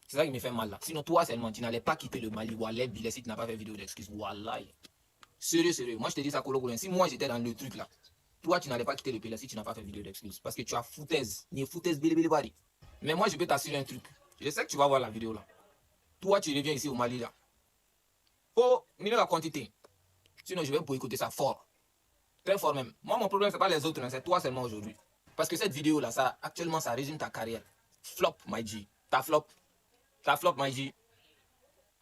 S7: C'est ça qui me fait mal là. Sinon, toi seulement, tu n'allais pas quitter le Mali. Wallah, Bilé, si tu n'as pas fait vidéo d'excuse. Wallah. Sérieux. Moi, je te dis ça, Kolo. Si moi, j'étais dans le truc là, toi, tu n'allais pas quitter le pays là si tu n'as pas fait vidéo d'excuse. Parce que tu as foutaise. Ni foutaise, bilibili. Mais moi, je peux t'assurer un truc. Je sais que tu vas voir la vidéo là. Toi, tu reviens ici au Mali là. Faut minimum la quantité. Sinon, je vais boycotter ça fort. Très fort même. Moi, mon problème, c'est pas les autres, hein, c'est toi seulement aujourd'hui. Parce que cette vidéo là, ça, actuellement, ça résume ta carrière. Flop, my G. Ta flop, my G.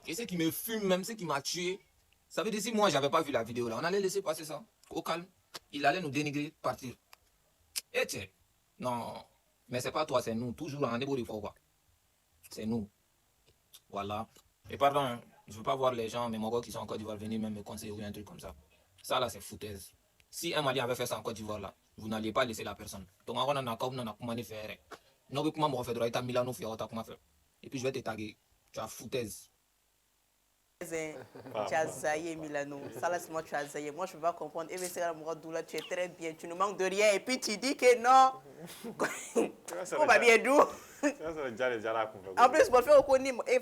S7: Et ce qui me fume même, ce qui m'a tué, ça veut dire si moi, j'avais pas vu la vidéo là, on allait laisser passer ça. Au calme. Il allait nous dénigrer, partir. Et tiens. Non. Mais c'est pas toi, c'est nous. Toujours en début de fois, quoi. C'est nous. Voilà. Et pardon, hein, je veux pas voir les gens, mais mon gars qui sont en Côte d'Ivoire venir même me conseiller ou un truc comme ça. Ça là, c'est foutaise. Si un Malien avait fait ça en Côte d'Ivoire là, vous n'alliez pas laisser la personne. Donc on a comment faire. Non, comment on fait droit, t'as Milano fait comment faire. Et puis je vais te taguer. Tu as foutaise.
S2: Tu as zaillé Milano. Ça là, c'est moi tu as zaillé. Moi je peux pas comprendre. Et c'est la Mouradoula, tu es très bien, tu ne manques de rien. Et puis tu dis que non. On va bien d'où? En plus, mon frère,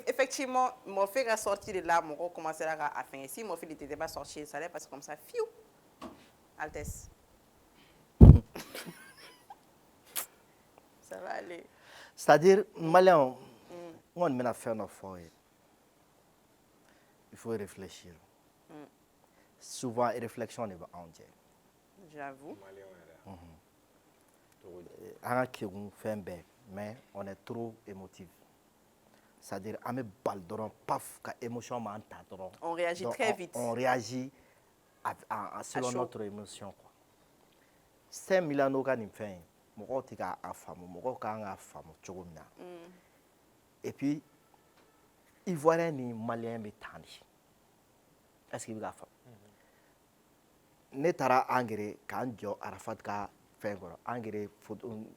S2: effectivement, mon frère a sorti de là, mon frère commençait à faire ici. Mon frère n'était pas sorti, ça allait passer comme ça. Fiou! Altesse. Ça va aller.
S3: C'est-à-dire, Malien, on ne peut pas faire nos foyers. Il faut réfléchir. Souvent, une réflexion n'est pas entière.
S2: J'avoue.
S3: Mais on est trop émotif. C'est-à-dire,
S2: on réagit très vite.
S3: On réagit selon notre émotion. 5 Milano ka nin fɛn mɔgɔw tɛ k'a faamu mɔgɔw kan k'a faamu cogo min na. Et puis Ivoirien ni Malien bɛ tan de. Est-ce que i bɛ k'a faamu? Ne taara Angere k'an jɔ Arafat ka fɛn kɔrɔ. Angere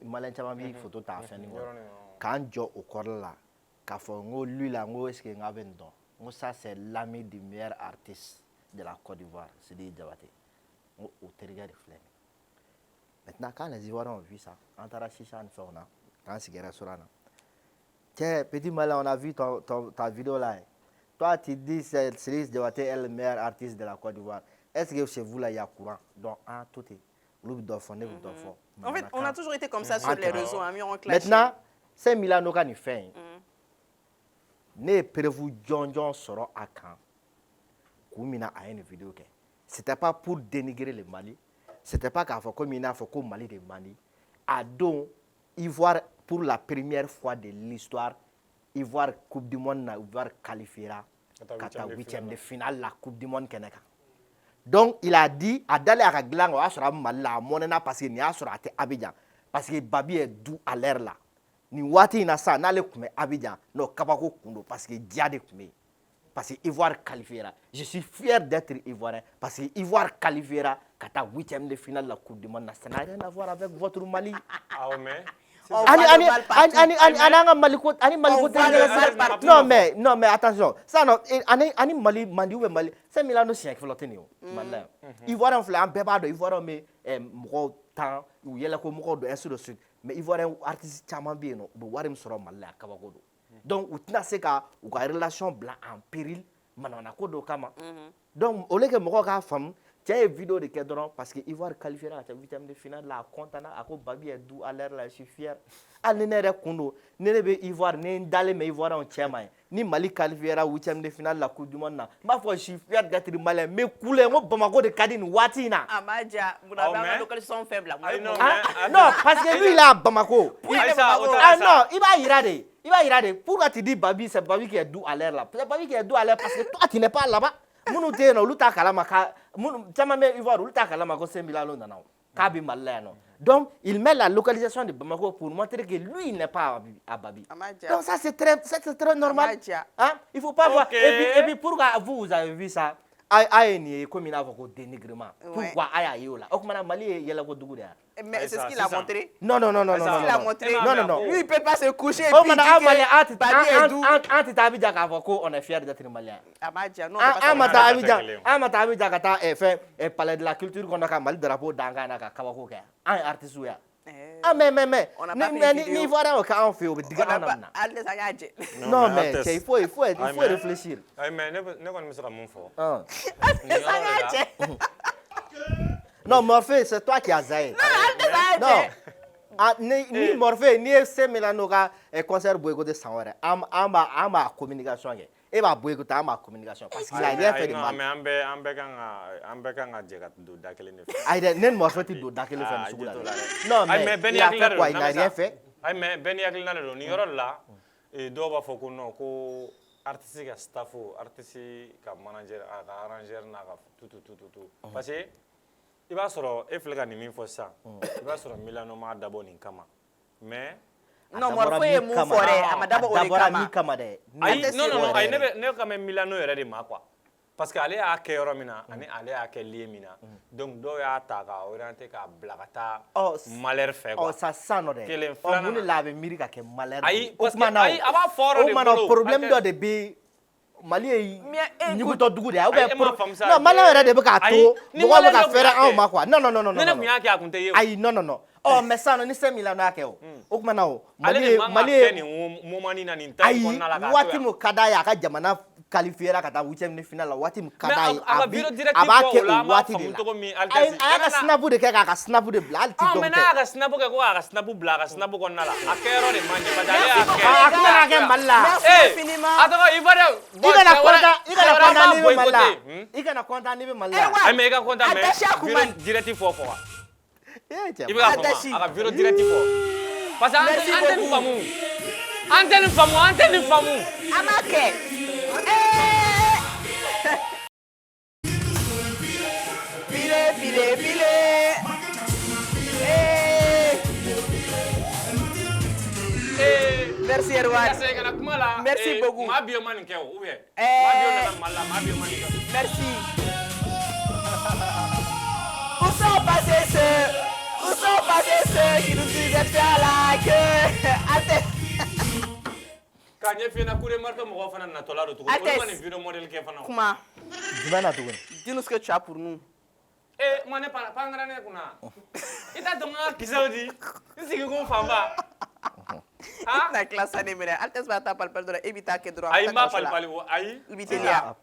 S3: Malien caman bɛ photo ta fɛn nin kɔrɔ. K'an jɔ o kɔrɔ la k'a fɔ n ko lui la n ko est-ce que n k'a bɛ nin dɔn? N ko ça c'est l'ami du meilleur artiste de la Côte d'Ivoire, Sidi Diabaté. N ko o terikɛ de filɛ. Maintenant, quand les Ivoiriens ont vu ça, on a chicha en fait, quand c'est un restaurant. Tiens, petit Malin, on a vu ta vidéo là. Toi, tu dis que Sidi Diabaté est le meilleur artiste de la Côte d'Ivoire. Est-ce que chez vous là, il y a courant? Donc, tout est.
S2: En fait, on a toujours été comme ça sur les réseaux.
S3: Maintenant, c'est Milano qui fait. Ne prévu John sera à Caen. Koumina a une vidéo. C'était pas pour dénigrer le Mali. C'était pas qu'à faire comme il a fait comme Mali de Mali. À donc, Ivoire, pour la première fois de l'histoire, Ivoire Coupe du Monde, Ivoire qualifiera à 8e de finale la Coupe du Monde. Donc, il a dit, à d'aller à Glang, à sera Mala, Monena, parce qu'il n'y a sera Abidjan. Parce que Babi est doux à l'air là. Ni Wati Nasa, n'allez pas Abidjan, non, Kabako Kundo, parce que Diade Koumé. Parce que Ivoire qualifiera. Je suis fier d'être Ivoirien parce que Ivoire qualifiera à 8e de finale de la Coupe du Monde. Ça n'a rien à voir avec votre Mali.
S4: Ah mais
S3: non mais attention. Ça non, ani Mali Mali ou Mali. C'est Milano sien qui flotte néo. Malin. Ivoirien fle en beba do Ivoirien mais moko temps ou yela ko moko do ainsi de suite. Mais Ivoirien artiste chama bien no, bo warim soro Malin akabago do. Donc, on a une relation blanc en péril, manana kodo kama. Donc, au lieu que moi ka femme, tiens une vidéo de Kedron parce que Ivoire qualifiera à la 8e de finale la contana à ko Babi est doux à l'air là, je suis fier. À l'ennere kondo, nebe Ivoire né d'aller mais Ivoire en tchema. Ni Mali qualifiera 8e de finale la Coupe du Monde na. Ma foi je suis fier d'être malin mais coulé mo Bamako de Kadine Watina.
S2: Amadia, vous n'avez pas de son faible.
S3: Non, parce que lui là Bamako. Ah non, il va irader. Il va irader. Pourquoi tu dis Babi, c'est Babi qui est doux à l'air là? C'est Babi qui est doux à l'air parce que toi tu n'es pas là-bas. Mounou te no luta kalama caman bɛ Ivoire olu t'a kalama ko Saint-Milano nana k'a bɛ Mali la yan nɔ. Donc il met la localisation de Bamako pour montrer que lui il n'est pas à Babi. Donc ça c'est très normal. Hein? Il faut pas voir. Et puis pourquoi vous avez vu ça? Aïe, comme il a fait dénigrement. Pourquoi aïe là? Au moment Mali il y a la Goudou.
S2: Mais c'est ce qu'il a montré.
S3: Non.
S2: Il a montré.
S3: Non.
S2: Lui il peut pas se coucher.
S3: Au moment on est fier d'être malien. Abidjan kata fait palais de la culture qu'on a comme Mali drapeau d'Angana kabako ke. Un artiste ya. Mais ni voilà au cas on fait au non mais il faut réfléchir.
S4: Mais ne connais pas mon fort.
S3: Non, Morphée, c'est toi qui as zaï. Non. Ni Morphée, ni Saint-Milano ka concert boycott de Sanwara. Amba communication. Et va boycotter amba communication parce qu'il a rien fait de mal.
S4: Mais ambe kanga jega do dakele ne.
S3: Aïe, nen Morphée ti do dakele fait musula. Non, mais il a fait quoi? Il n'a rien fait.
S4: Aïe, mais Ben yakil na do ni yoro la et do ba foko no ko artiste ka staff artiste ka manager ka arranger na ka tout parce que il va sɔrɔ e filɛ ka nin min fɔ sisan i b'a sɔrɔ Milano ma dabɔ nin kama mais
S2: non Morphée ye mun fɔ dɛ a ma dabɔ o de kama
S3: dɛ
S4: ayi non ayi ne ka mɛn Milano yɛrɛ de ma quoi parce que ale y'a kɛ yɔrɔ min na ani ale y'a kɛ lieu min na donc dɔw y'a ta ka orienter k'a bila ka taa Malheur fɛ quoi
S3: ça sent dɛ
S4: kelen filanan
S3: mun de la a bɛ miiri ka kɛ Malheur
S4: ayi parce que ayi a b'a fɔ yɔrɔ de bolo
S3: problème dɔ de bɛ Mali ye ɲugutɔ dugu de ye ou bien non Malien yɛrɛ de bɛ k'a to mɔgɔw bɛ ka fɛrɛ anw ma quoi non
S4: ne kun y'a kɛ a kun tɛ ye o
S3: ayi non mais sisan ni Saint-Milano y'a kɛ o tuma na o
S4: Mali ye nin moment nin na nin temps in kɔnɔna la k'a to yan
S3: waati min ka d'a ye a ka jamana qualifiera ka taa huitième de finale la waati min ka d'a ye a b'a kɛ o waati de la a y'a ka snap de kɛ k'a ka snap de bila hali ti dɔn tɛ
S4: mais n'a y'a ka snap kɛ ko k'a ka snap bila a ka snap kɔnɔna la a kɛyɔrɔ de man ɲɛ parce que ale y'a kɛ
S3: a tɛna kɛ Mali la
S4: a tɔgɔ Ivoirien
S3: i kana content n'i bɛ Mali la
S4: ayi mais i ka content mais vidéo direct fɔ wa i bɛ ka fɔ a ka vidéo direct fɔ parce que an tɛ nin faamu
S2: an m'a kɛ file merci Erwan merci beaucoup
S4: maa bio ma nin kɛ ou bien maa bio nana Mali la maa bio ma nin kɛ
S2: merci où sont passés ceux qui nous disaient faire la queue
S4: k'a ɲɛf'i ɲɛna coup de marque mɔgɔw fana natɔla don tuguni olu ma nin vidéo modèle kɛ fana
S2: kuma
S3: jumɛn na tuguni
S2: dis-nous ce que tu as pour nous
S4: moi ne pangara ne kunna i t'a dɔn n ka kisɛw di n sigi kun fanba
S2: na classe ani minɛ Altesse b'a ta palpal dɔrɔn e bɛ taa kɛ dɔrɔn
S4: ayi n b'a palpali o ayi
S2: i bɛ teliya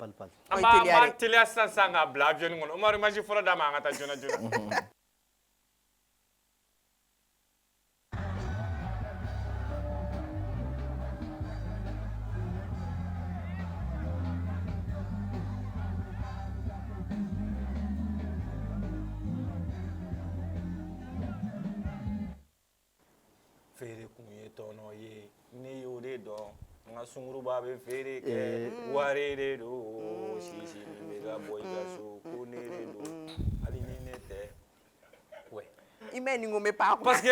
S4: an b'a teliya sisan k'a bila avion kɔnɔ Umaru image fɔlɔ d'a ma an ka taa joona feere kun ye tɔnɔ ye ne y'o de dɔn n ka sunguruba bɛ feere kɛ wari de don sisi min bɛ ka bɔ i ka so ko ne de don hali ni ne tɛ ouais
S2: i mɛ nin ko mɛ pas
S4: parce que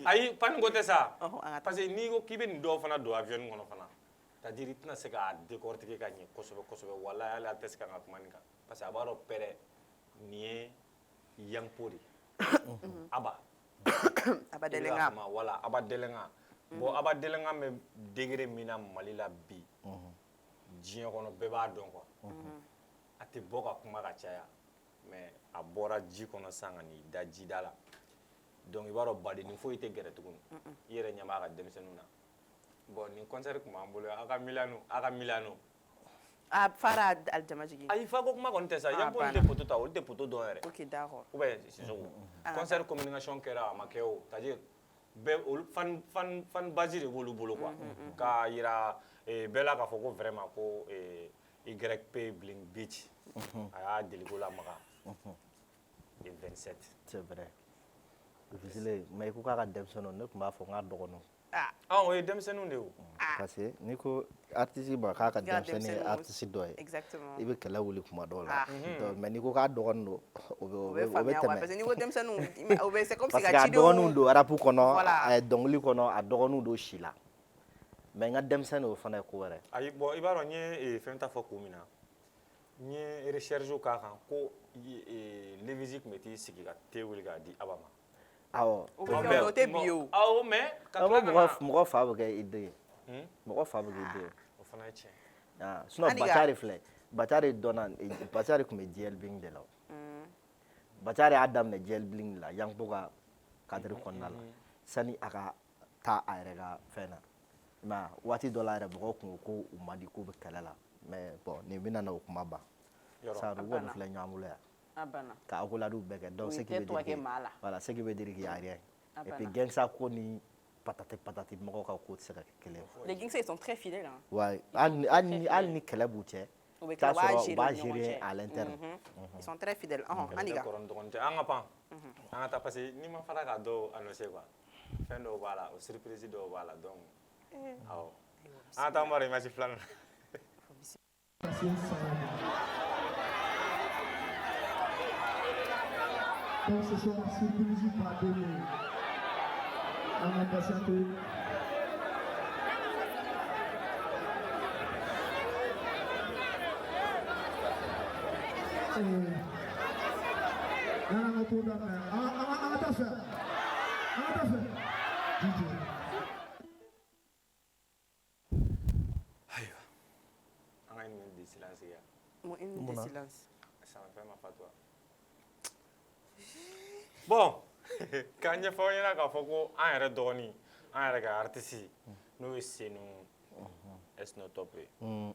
S4: ayi pani ko tɛ sa parce que n'i ko k'i bɛ nin dɔw fana don avion kɔnɔ fana c'est-à-dire i tɛna se k'a décortiquer ka ɲɛ kosɛbɛ walahi hali a tɛ se ka n ka kuma nin kan parce que a b'a dɔn pɛrɛ nin ye Yangpo de Aba
S2: Abadelenga
S4: wala Abadelenga bon Abadelenga bɛ degré min na Mali la bi diɲɛ kɔnɔ bɛɛ b'a dɔn quoi a tɛ bɔ ka kuma ka caya mais a bɔra ji kɔnɔ sisan ka n'i da jida la donc i b'a dɔn baden foyi tɛ gɛrɛ tuguni i yɛrɛ ɲɛ b'a ka denmisɛnninw na bon nin concert tun b'an bolo a ka Milano
S2: a fara aljama jigin
S4: ayi fa ko kuma kɔni tɛ sa Yangpo tɛ poto ta olu tɛ poto dɔn yɛrɛ
S2: ok d'accord
S4: ou bien Sissoko concert communication kɛra a ma kɛ o c'est-à-dire bɛɛ olu fan base de b'olu bolo quoi k'a yira bɛɛ la k'a fɔ ko vraiment ko YP Bling Beach a y'a deliko lamaga le 27
S3: c'est vrai difficile mais i ko k'a ka denmisɛnninw ne tun b'a fɔ n k'a dɔgɔninw
S4: o ye denmisɛnninw de ye o.
S3: parce que n'i ko artiste ma k'a ka denmisɛnnin ye
S2: denmisɛnninw
S3: artiste dɔ ye
S2: Exactement.
S3: i bɛ kɛlɛ wuli kuma dɔw la mais n'i ko k'a dɔgɔnin don o
S2: O
S3: bɛ
S2: bɛ faamuya quoi,
S3: tɛmɛ
S2: parce que n'i ko denmisɛnninw, o bɛ c'est comme si
S3: parce
S2: ka
S3: que a
S2: cidenw.
S3: dɔgɔninw don rap kɔnɔ
S2: Voilà.
S3: a dɔnkili kɔnɔ a dɔgɔninw don si la mais n ka denmisɛnnin o fana ye ko wɛrɛ
S4: ayi bɔn i b'a dɔn n ye fɛn ta fɔ kun min na n ye recherche k'a kan ko Lévizy tun bɛ t'i sigi ka thé wuli k'a di Aba ma.
S3: awɔ
S2: O bɛ kɛ o tɛ bi o.
S4: awɔ mais ka tila ka na
S3: mɔgɔ fa bɛ kɛ i den ye mɔgɔ fa bɛ kɛ i den ye
S4: o fana ye tiɲɛ.
S3: sinon
S2: Hali ka-
S3: Bacari filɛ Bacari dɔnna Bacari tun bɛ JL Bling de la Bacari y'a daminɛ JL Bling de la Yanko ka cadre kɔnɔna la sani a ka taa a yɛrɛ ka fɛn na i m'a ye waati dɔ la yɛrɛ mɔgɔw kun ko u man di k'u bɛ kɛlɛ la mais bon nin bɛna na o kuma ban sari u kɔni filɛ ɲɔgɔn bolo yan
S2: A banna.
S3: ka accolades bɛɛ kɛ donc
S2: U
S3: ce
S2: ye
S3: qui veut
S2: tɛ tɔ
S3: dire
S2: kɛ maa la.
S3: que voilà ce qui veut dire qu'il y a rien
S2: A
S3: et puis
S2: banna.
S3: gangsta ko ni patati mɔgɔw ka ko tɛ se ka kɛ kelen ye
S2: Les gangsters, ils sont très fidèles. Hein.
S3: ouais hali ni kɛlɛ b'u cɛ
S2: U bɛ
S3: t'a
S2: tila, u b'a
S3: sɔrɔ u b'a
S2: gérer ni ɲɔgɔn
S3: gérer
S2: cɛ.
S3: à l'interne
S2: Ils sont très fidèles. Aniga.
S4: Kɔrɔ dɔgɔnin tɛ an ka pan an ka taa parce que n'i ma fara k'a dɔw annoncer quoi fɛn dɔw b'a la o surprise dɔw b'a la donc awɔ an ka taa n b'a dɔn image filanan na.
S8: Donc ce soir, surprise par donner à mon patienté.
S4: An ka une minute de silence kɛ.
S2: Une minute de silence.
S4: Ça me fait ma fatwa. Bon, k'a ɲɛfɔ aw ɲɛna k'a fɔ ko an yɛrɛ dɔgɔnin an yɛrɛ ka artiste n'o ye Senu Esno Top ye an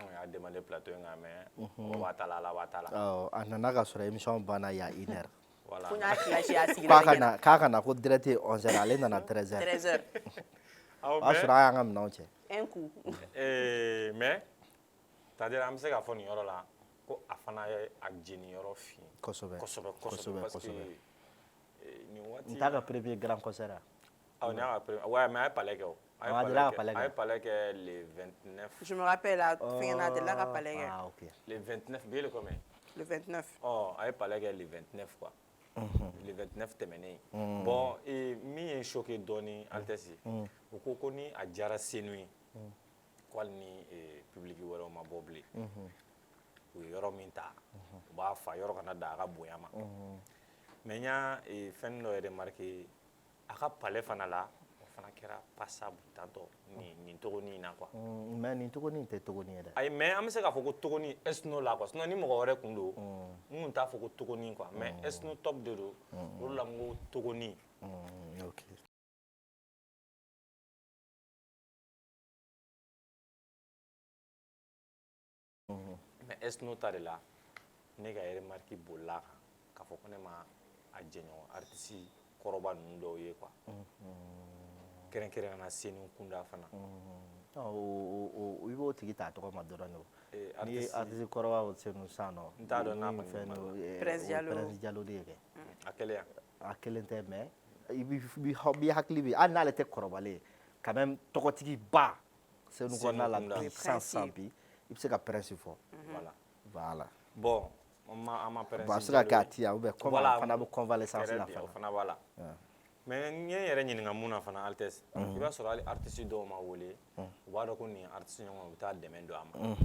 S4: kun y'a demandé plateau in kan mais o b'a ta la Ala b'a ta la.
S3: a nana ka sɔrɔ émission banna il y a 1 heure
S4: Voilà.
S2: Ko n y'a clashé a sigira de
S3: k'a ka na ko direct ye 11 heures ale nana 13 heures
S2: 13 heures.
S4: Awɔ,
S3: o y'a sɔrɔ an y'an ka minɛnw cɛ
S2: Un coup.
S4: mais c'est-à-dire an bɛ se k'a fɔ nin yɔrɔ la ko a fana ye a jeni yɔrɔ fin
S3: kosɛbɛ
S4: kosɛbɛ parce que nin waati
S3: n t'a ka premier grand concert a
S4: awɔ nin y'a ka premier ouais mais a ye palais kɛ o a
S3: a delila ka palais kɛ
S4: ye palais kɛ le 29
S2: Je me rappelle, la fin de la palais.
S3: ah ok
S4: le 29 bi le combien
S2: Le 29.
S4: a ye palais kɛ le 29 quoi le 29 tɛmɛnen bon min ye choqué dɔɔni Altesse u ko ni a diyara Senu ye ko hali ni public wɛrɛw ma bɔ bilen u ye yɔrɔ min ta u b'a fa yɔrɔ kana da a ka bonya ma mais n y'a fɛn dɔ yɛrɛ remarqué a ka palais fana la o fana kɛra passable tantɔ nin togoni in na quoi
S3: mais nin togoni tɛ togoni ye dɛ
S4: ayi mais an bɛ se k'a fɔ ko togoni Esno la quoi sinon ni mɔgɔ wɛrɛ kun don n kun t'a fɔ ko togoni quoi mais Esno Top de don o de la n ko togoni
S3: ok
S4: mais Esno ta de la ne ka remarque bolila kan k'a fɔ ko ne ma a jɛɲɔgɔn artiste kɔrɔba ninnu dɔw ye quoi kɛrɛnkɛrɛnnena Senu kunda fana
S3: i b'o tigi t'a tɔgɔ ma dɔrɔn de o n'i ye
S4: artiste
S3: artiste kɔrɔba o Senu sisan nɔ
S4: n t'a dɔn n'a
S3: ni
S4: kɔni
S3: fɛn
S4: ma
S3: do
S2: Prince Diallo.
S3: Prince Diallo de ye kɛ
S4: a kɛlen yan
S3: a kelen tɛ mais i b'i hakili bɛ hali n'ale tɛ kɔrɔbalen ye quand même tɔgɔtigi ba Senu kɔnɔna la
S4: kunda.
S3: sisan bi i bɛ se ka Prince fɔ
S4: voilà
S3: voilà
S4: bon an ma Prince
S3: bon a bɛ se ka kɛ a
S4: Diallo
S3: ti yan ou bien
S4: Voilà.
S3: a fana bɛ convalescence
S4: très
S3: la
S4: bien o
S3: fana
S4: fana b'a la mais n ye n yɛrɛ ɲininka mun na fana Altesse i b'a sɔrɔ hali artiste dɔw ma wele u b'a dɔn ko nin artiste ɲɔgɔn u bɛ taa dɛmɛ don a ma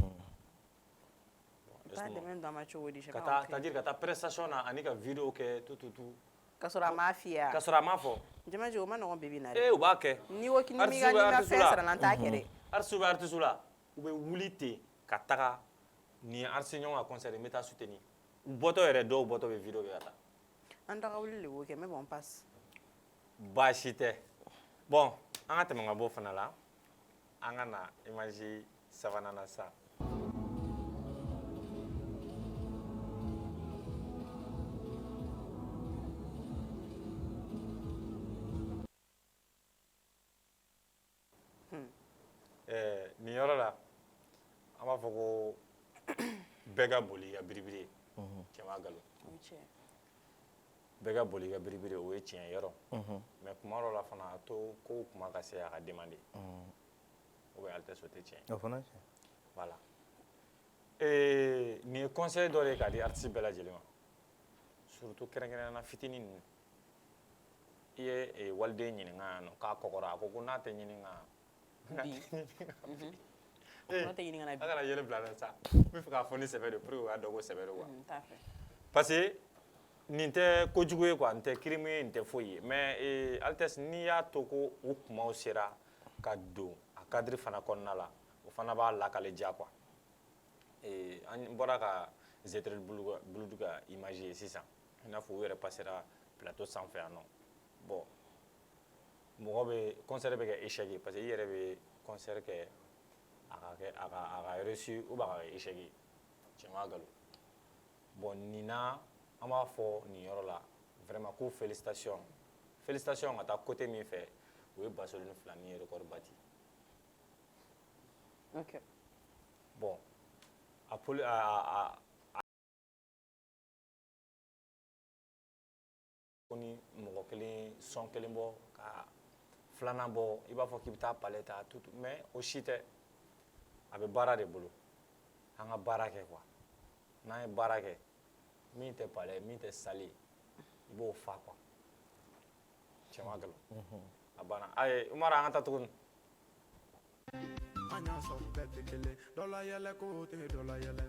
S2: Pas de même dans ma chouette.
S4: ka taa c'est-à-dire ka taa prestation na ani ka video kɛ tout
S2: Ka sɔrɔ a m'a f'i ye.
S4: ka sɔrɔ a m'a fɔ
S2: Jama o ma nɔgɔn bibi na
S4: u b'a kɛ
S2: Ni ko k'i
S4: artiste
S2: mi
S4: bɛ
S2: ka
S4: artiste
S2: fɛn
S4: la
S2: sara la n t'a kɛ dɛ.
S4: artiste bɛ artiste la u bɛ wuli ten ka taga nin artiste ɲɔgɔn ka concert n bɛ taa soutenir u bɔtɔ yɛrɛ dɔw bɔtɔ bɛ video kɛ ka taa
S2: An daga wuli de b'o kɛ mais bon passe.
S4: baasi tɛ bon an ka tɛmɛ ka bɔ o fana la an ka na image sabanan na sisan nin yɔrɔ la an b'a fɔ ko bɛɛ ka boli ka biribiri ye cɛma galo bɛɛ ka boli i ka biribiri o ye tiɲɛ yɔrɔ mais kuma dɔ la fana a to ko kuma ka se a ka demande ou bien Altesse o tɛ tiɲɛ
S3: o fana tiɲɛ
S4: voilà nin ye conseil dɔ de ye k'a di artiste bɛɛ lajɛlen ma surtout kɛrɛnkɛrɛnnena fitinin ninnu i ye waliden ɲininka yan nɔ k'a kɔgɔra a ko n'a tɛ ɲininka a kana yɛlɛ bila la sa n bɛ fɛ k'a fɔ ni sɛbɛ de pour que u k'a dɔn ko sɛbɛ de quoi parce que nin tɛ kojugu ye quoi nin tɛ crime ye nin tɛ foyi ye mais Altesse n'i y'a to ko u kumaw sera ka don a cadre fana kɔnɔna la o fana b'a lakale diya quoi an bɔra ka Zetrel Buludu ka image ye sisan i n'a fɔ u yɛrɛ passera plateau sanfɛ yan nɔ bon mɔgɔ bɛ concert bɛ kɛ échec ye parce que i yɛrɛ bɛ concert kɛ a ka reçu ou bien a ka kɛ échec ye tiɲɛ ma nkalon bon nin na an b'a fɔ nin yɔrɔ la vraiment ko félicitation ka taa côté min fɛ o ye Basolini 2 ni record bâti
S2: ok
S4: bon ko ni mɔgɔ kelen son kelen bɔ ka filanan bɔ i b'a fɔ k'i bɛ taa palais ta tout mais o si tɛ a bɛ baara de bolo an ka baara kɛ quoi n'an ye baara kɛ min tɛ palais min tɛ salle i b'o fa quoi cɛ ma gɛlɛn a banna ayi Umaru an ka taa tuguni
S9: an y'a sɔrɔ bɛɛ tɛ kelen dɔ la yɛlɛ ko tɛ dɔ la yɛlɛ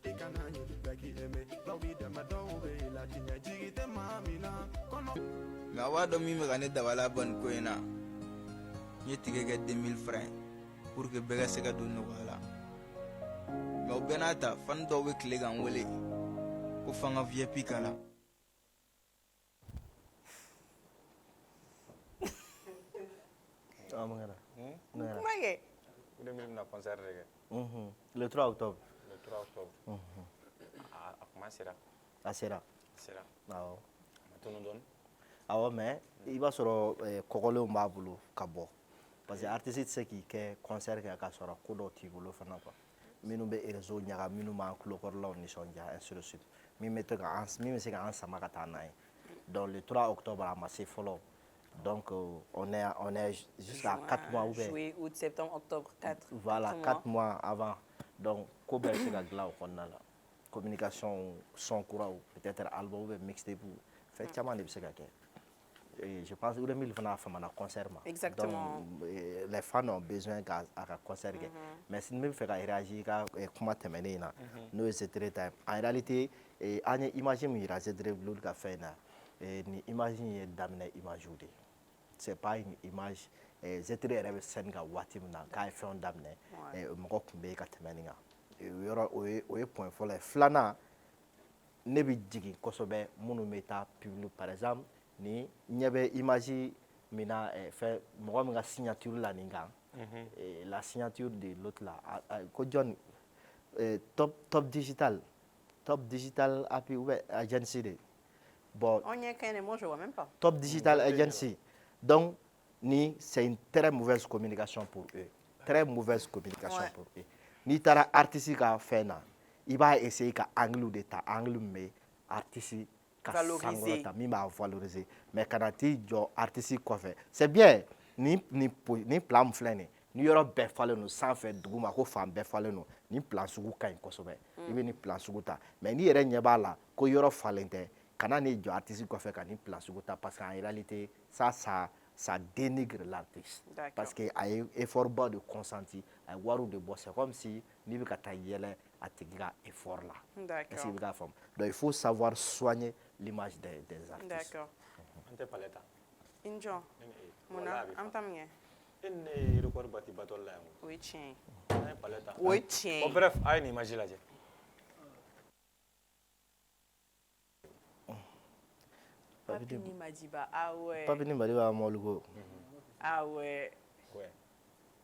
S9: i kana ɲini bɛɛ k'i aimé dɔw b'i dɛmɛ dɔw bɛ i latinɛ jigi tɛ maa min na kɔnɔ
S10: mais a b'a dɔn min bɛ ka ne dabala bɔ nin ko in na n ye tigɛ kɛ 2000 francs pour que bɛɛ ka se ka don nɔgɔya la mais o bɛɛ n'a ta fani dɔw bɛ tile kan wele ko f'an ka VIP k'a la
S2: kuma kɛ
S4: o de bɛna concert de kɛ
S3: le 3 octobre
S4: le 3 octobre a kuma sera
S3: a sera
S4: a
S3: awɔ
S4: ma tunu dɔɔni
S3: awɔ mais i b'a sɔrɔ kɔgɔlenw b'a bolo ka bɔ parce que artiste tɛ se k'i kɛ concert kɛ k'a sɔrɔ ko dɔw t'i bolo fana quoi minnu bɛ réseau ɲaga minnu b'an tulokɔrɔlaw nisɔndiya ainsi de suite min bɛ se k'an sama ka taa n'a ye donc le 3 octobre a ma se fɔlɔ donc on est jusqu'à 4 mois ou bien
S2: juillet août septembre octobre 4
S3: voilà 4 mois avant donc ko bɛɛ bɛ se ka dilan o kɔnɔna la communication son kuraw peut-être album ou bien mixtape fɛn caman de bɛ se ka kɛ je pense que Uremil fana famana concert ma
S2: exactement
S3: donc les fans ont besoin qu'à concert kɛ mais si ne bɛ fɛ ka réagir ka kuma tɛmɛnen in na n'o ye Zetre Time en réalité an ye image min yira Zetre Buludu ka fɛn in na ni image in ye daminɛ image de c'est pas une image Zetre yɛrɛ bɛ scène kan waati min na k'a ye fɛnw daminɛ mɔgɔ tun bɛ yen ka tɛmɛ nin kan yɔrɔ o ye point fɔlɔ ye filanan ne bɛ jigin kosɛbɛ minnu bɛ taa public par exemple ni ɲɛ bɛ image min na fɛn mɔgɔ min ka signature la nin kan la signature de l'autre là ko jɔn top digital appui ou bien agency de bon
S2: on y est quand même moi je vois même pas
S3: top digital agency donc ni c'est une très mauvaise communication pour eux très mauvaise communication pour eux n'i taara artiste ka fɛn na i b'a essayer ka angle de ta angle min bɛ artiste ka sankɔrɔ ta min b'a valoriser mais kana t'i jɔ artiste kɔfɛ c'est bien ni plan min filɛ nin ni yɔrɔ bɛɛ falen don sanfɛ duguma ko fan bɛɛ falen don ni plan sugu ka ɲi kosɛbɛ i bɛ ni plan sugu ta mais n'i yɛrɛ ɲɛ b'a la ko yɔrɔ falen tɛ kana n'i jɔ artiste kɔfɛ ka ni plan sugu ta parce qu'en réalité ça dénigre l'artiste parce que a ye effort ba de consenti a ye wariw de bɔ c'est comme si n'i bɛ ka taa yɛlɛ a tigi ka effort la est-ce que i bɛ k'a faamu donc il faut savoir soigner l'image des artistes
S2: d'accord
S4: an tɛ palais ta
S2: Injɔ munna an bɛ taa min kɛ
S4: e ni ne ye record bâti batɔli la yan
S2: o ye tiɲɛ ye
S4: an ye palais ta
S2: o ye tiɲɛ ye
S4: bon bref a ye nin image lajɛ
S2: Papini Madiba ah ouais
S3: Papini Madiba Molugo
S2: ah ouais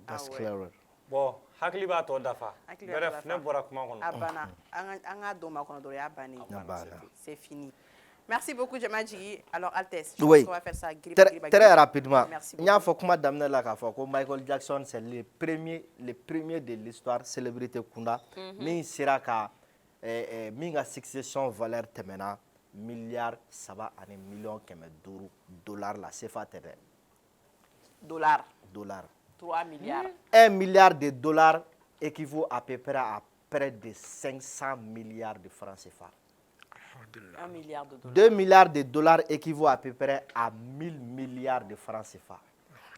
S3: that's clever
S4: bon hakili b'a tɔ dafa bref ne bɔra kuma kɔnɔ
S2: a banna an ka dɔn ma kɔnɔ dɔrɔn o y'a bannen c'est fini merci beaucoup Jamadjigi alors Altesse je pense qu'on va faire ça
S3: très rapidement n y'a fɔ kuma daminɛ la k'a fɔ ko Michael Jackson c'est le premier de l'histoire célébrité kunda min sera ka min ka succession valeur tɛmɛna milliard 3 ani million 500 dollars la CFA tɛ dɛ.
S2: Dollars. 3 milliards.
S3: 1 milliard de dollars équivaut à peu près à près de 500 milliards de francs CFA.
S2: 1 milliard de dollars.
S3: 2 milliards de dollars équivaut à peu près à 1000 milliards de francs CFA.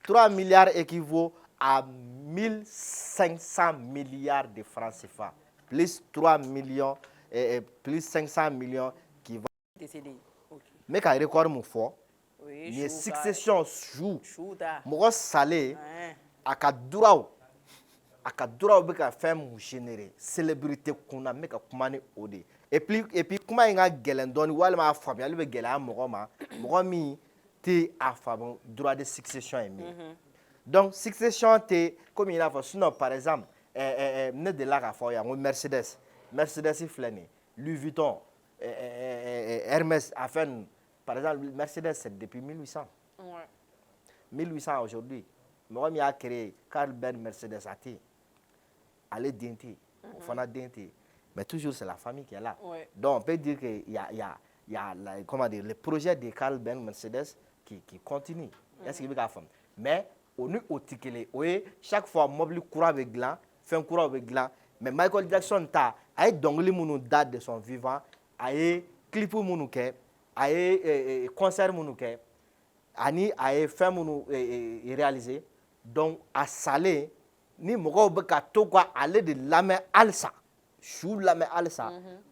S3: 3 milliards équivaut à 1500 milliards de francs CFA. Plus 3 millions, plus 500 millions qui vont...
S2: Décédé. Ok.
S3: Mais quand il record mon fort,
S2: Oui,
S3: il y a succession joue.
S2: Chouda.
S3: Moi salé, à Kadouraou. A ka duraw bɛ ka fɛn mun générer célébrité kunna n bɛ ka kuma ni o de et puis kuma in ka gɛlɛn dɔɔni walima a faamuyali bɛ gɛlɛya mɔgɔ ma mɔgɔ min tɛ a faamu droit de succession ye min donc succession tɛ komi i n'a fɔ sinon par exemple ne delila k'a fɔ yan ko Mercedes filɛ nin ye Louis Vuitton Hermès a fɛn ninnu par exemple Mercedes c'est depuis 1800 1800 aujourd'hui mɔgɔ min y'a créé Carl Benz Mercedes a tɛ yen ale den tɛ yen o fana den tɛ yen mais toujours c'est la famille qui est là donc on peut dire que il y a comment dire le projet de Carl Benz Mercedes qui continue est-ce que i bɛ k'a faamu mais o ni o tɛ kelen o ye chaque fois mobile kura bɛ dilan fɛn kuraw bɛ dilan mais Michael Jackson ta a ye dɔnkili minnu da de son vivant a ye clip minnu kɛ a ye concert minnu kɛ ani a ye fɛn minnu réaliser donc a salen ni mɔgɔw bɛ ka to ka ale de lamɛn halisa su lamɛn halisa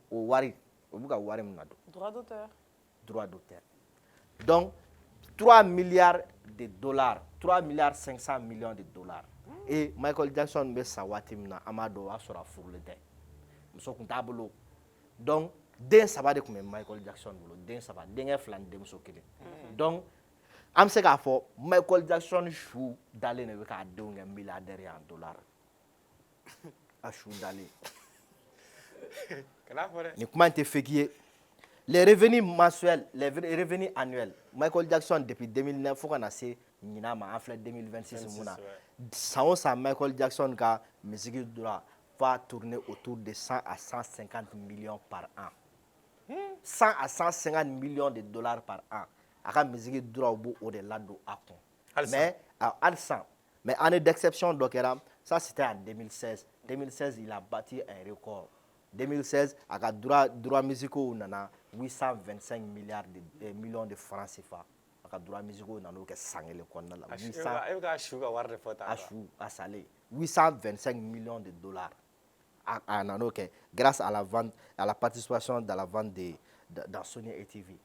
S3: o wari o bɛ ka wari min na don droit d'auteur donc 3 milliards de dollars 3 milliards 500 millions de dollars et Michael Jackson bɛ sa waati min na an b'a dɔn o y'a sɔrɔ a furulen tɛ muso tun t'a bolo donc den 3 de tun bɛ Michael Jackson bolo den 3 denkɛ 2 ni denmuso 1 donc an bɛ se k'a fɔ Michael Jackson su dalen de bɛ k'a denw kɛ milliardaire ye en dollars a su dalen nin kuma in tɛ fake ye les revenus mensuels les revenus annuels Michael Jackson depuis 2009 fo ka na se ɲinan ma an filɛ 2026 mun na san o san Michael Jackson ka musique droit va tourner autour de 100 à 150 millions par an 100 à 150 millions de dollars par an a ka musique droit b'o o de ladon a kun mais halisa mais année d'exception dɔ kɛra ça c'était en 2016 il a bâti un record 2016 a ka droit musicaux nana 825 millions de francs CFA a ka droit musicaux nana o kɛ san kelen kɔnɔna la 800
S4: e bɛ ka su ka wari de fɔ tan
S3: a su a salen 825 millions de dollars a nana o kɛ grâce à la vente à la participation dans la vente dans Sony ATV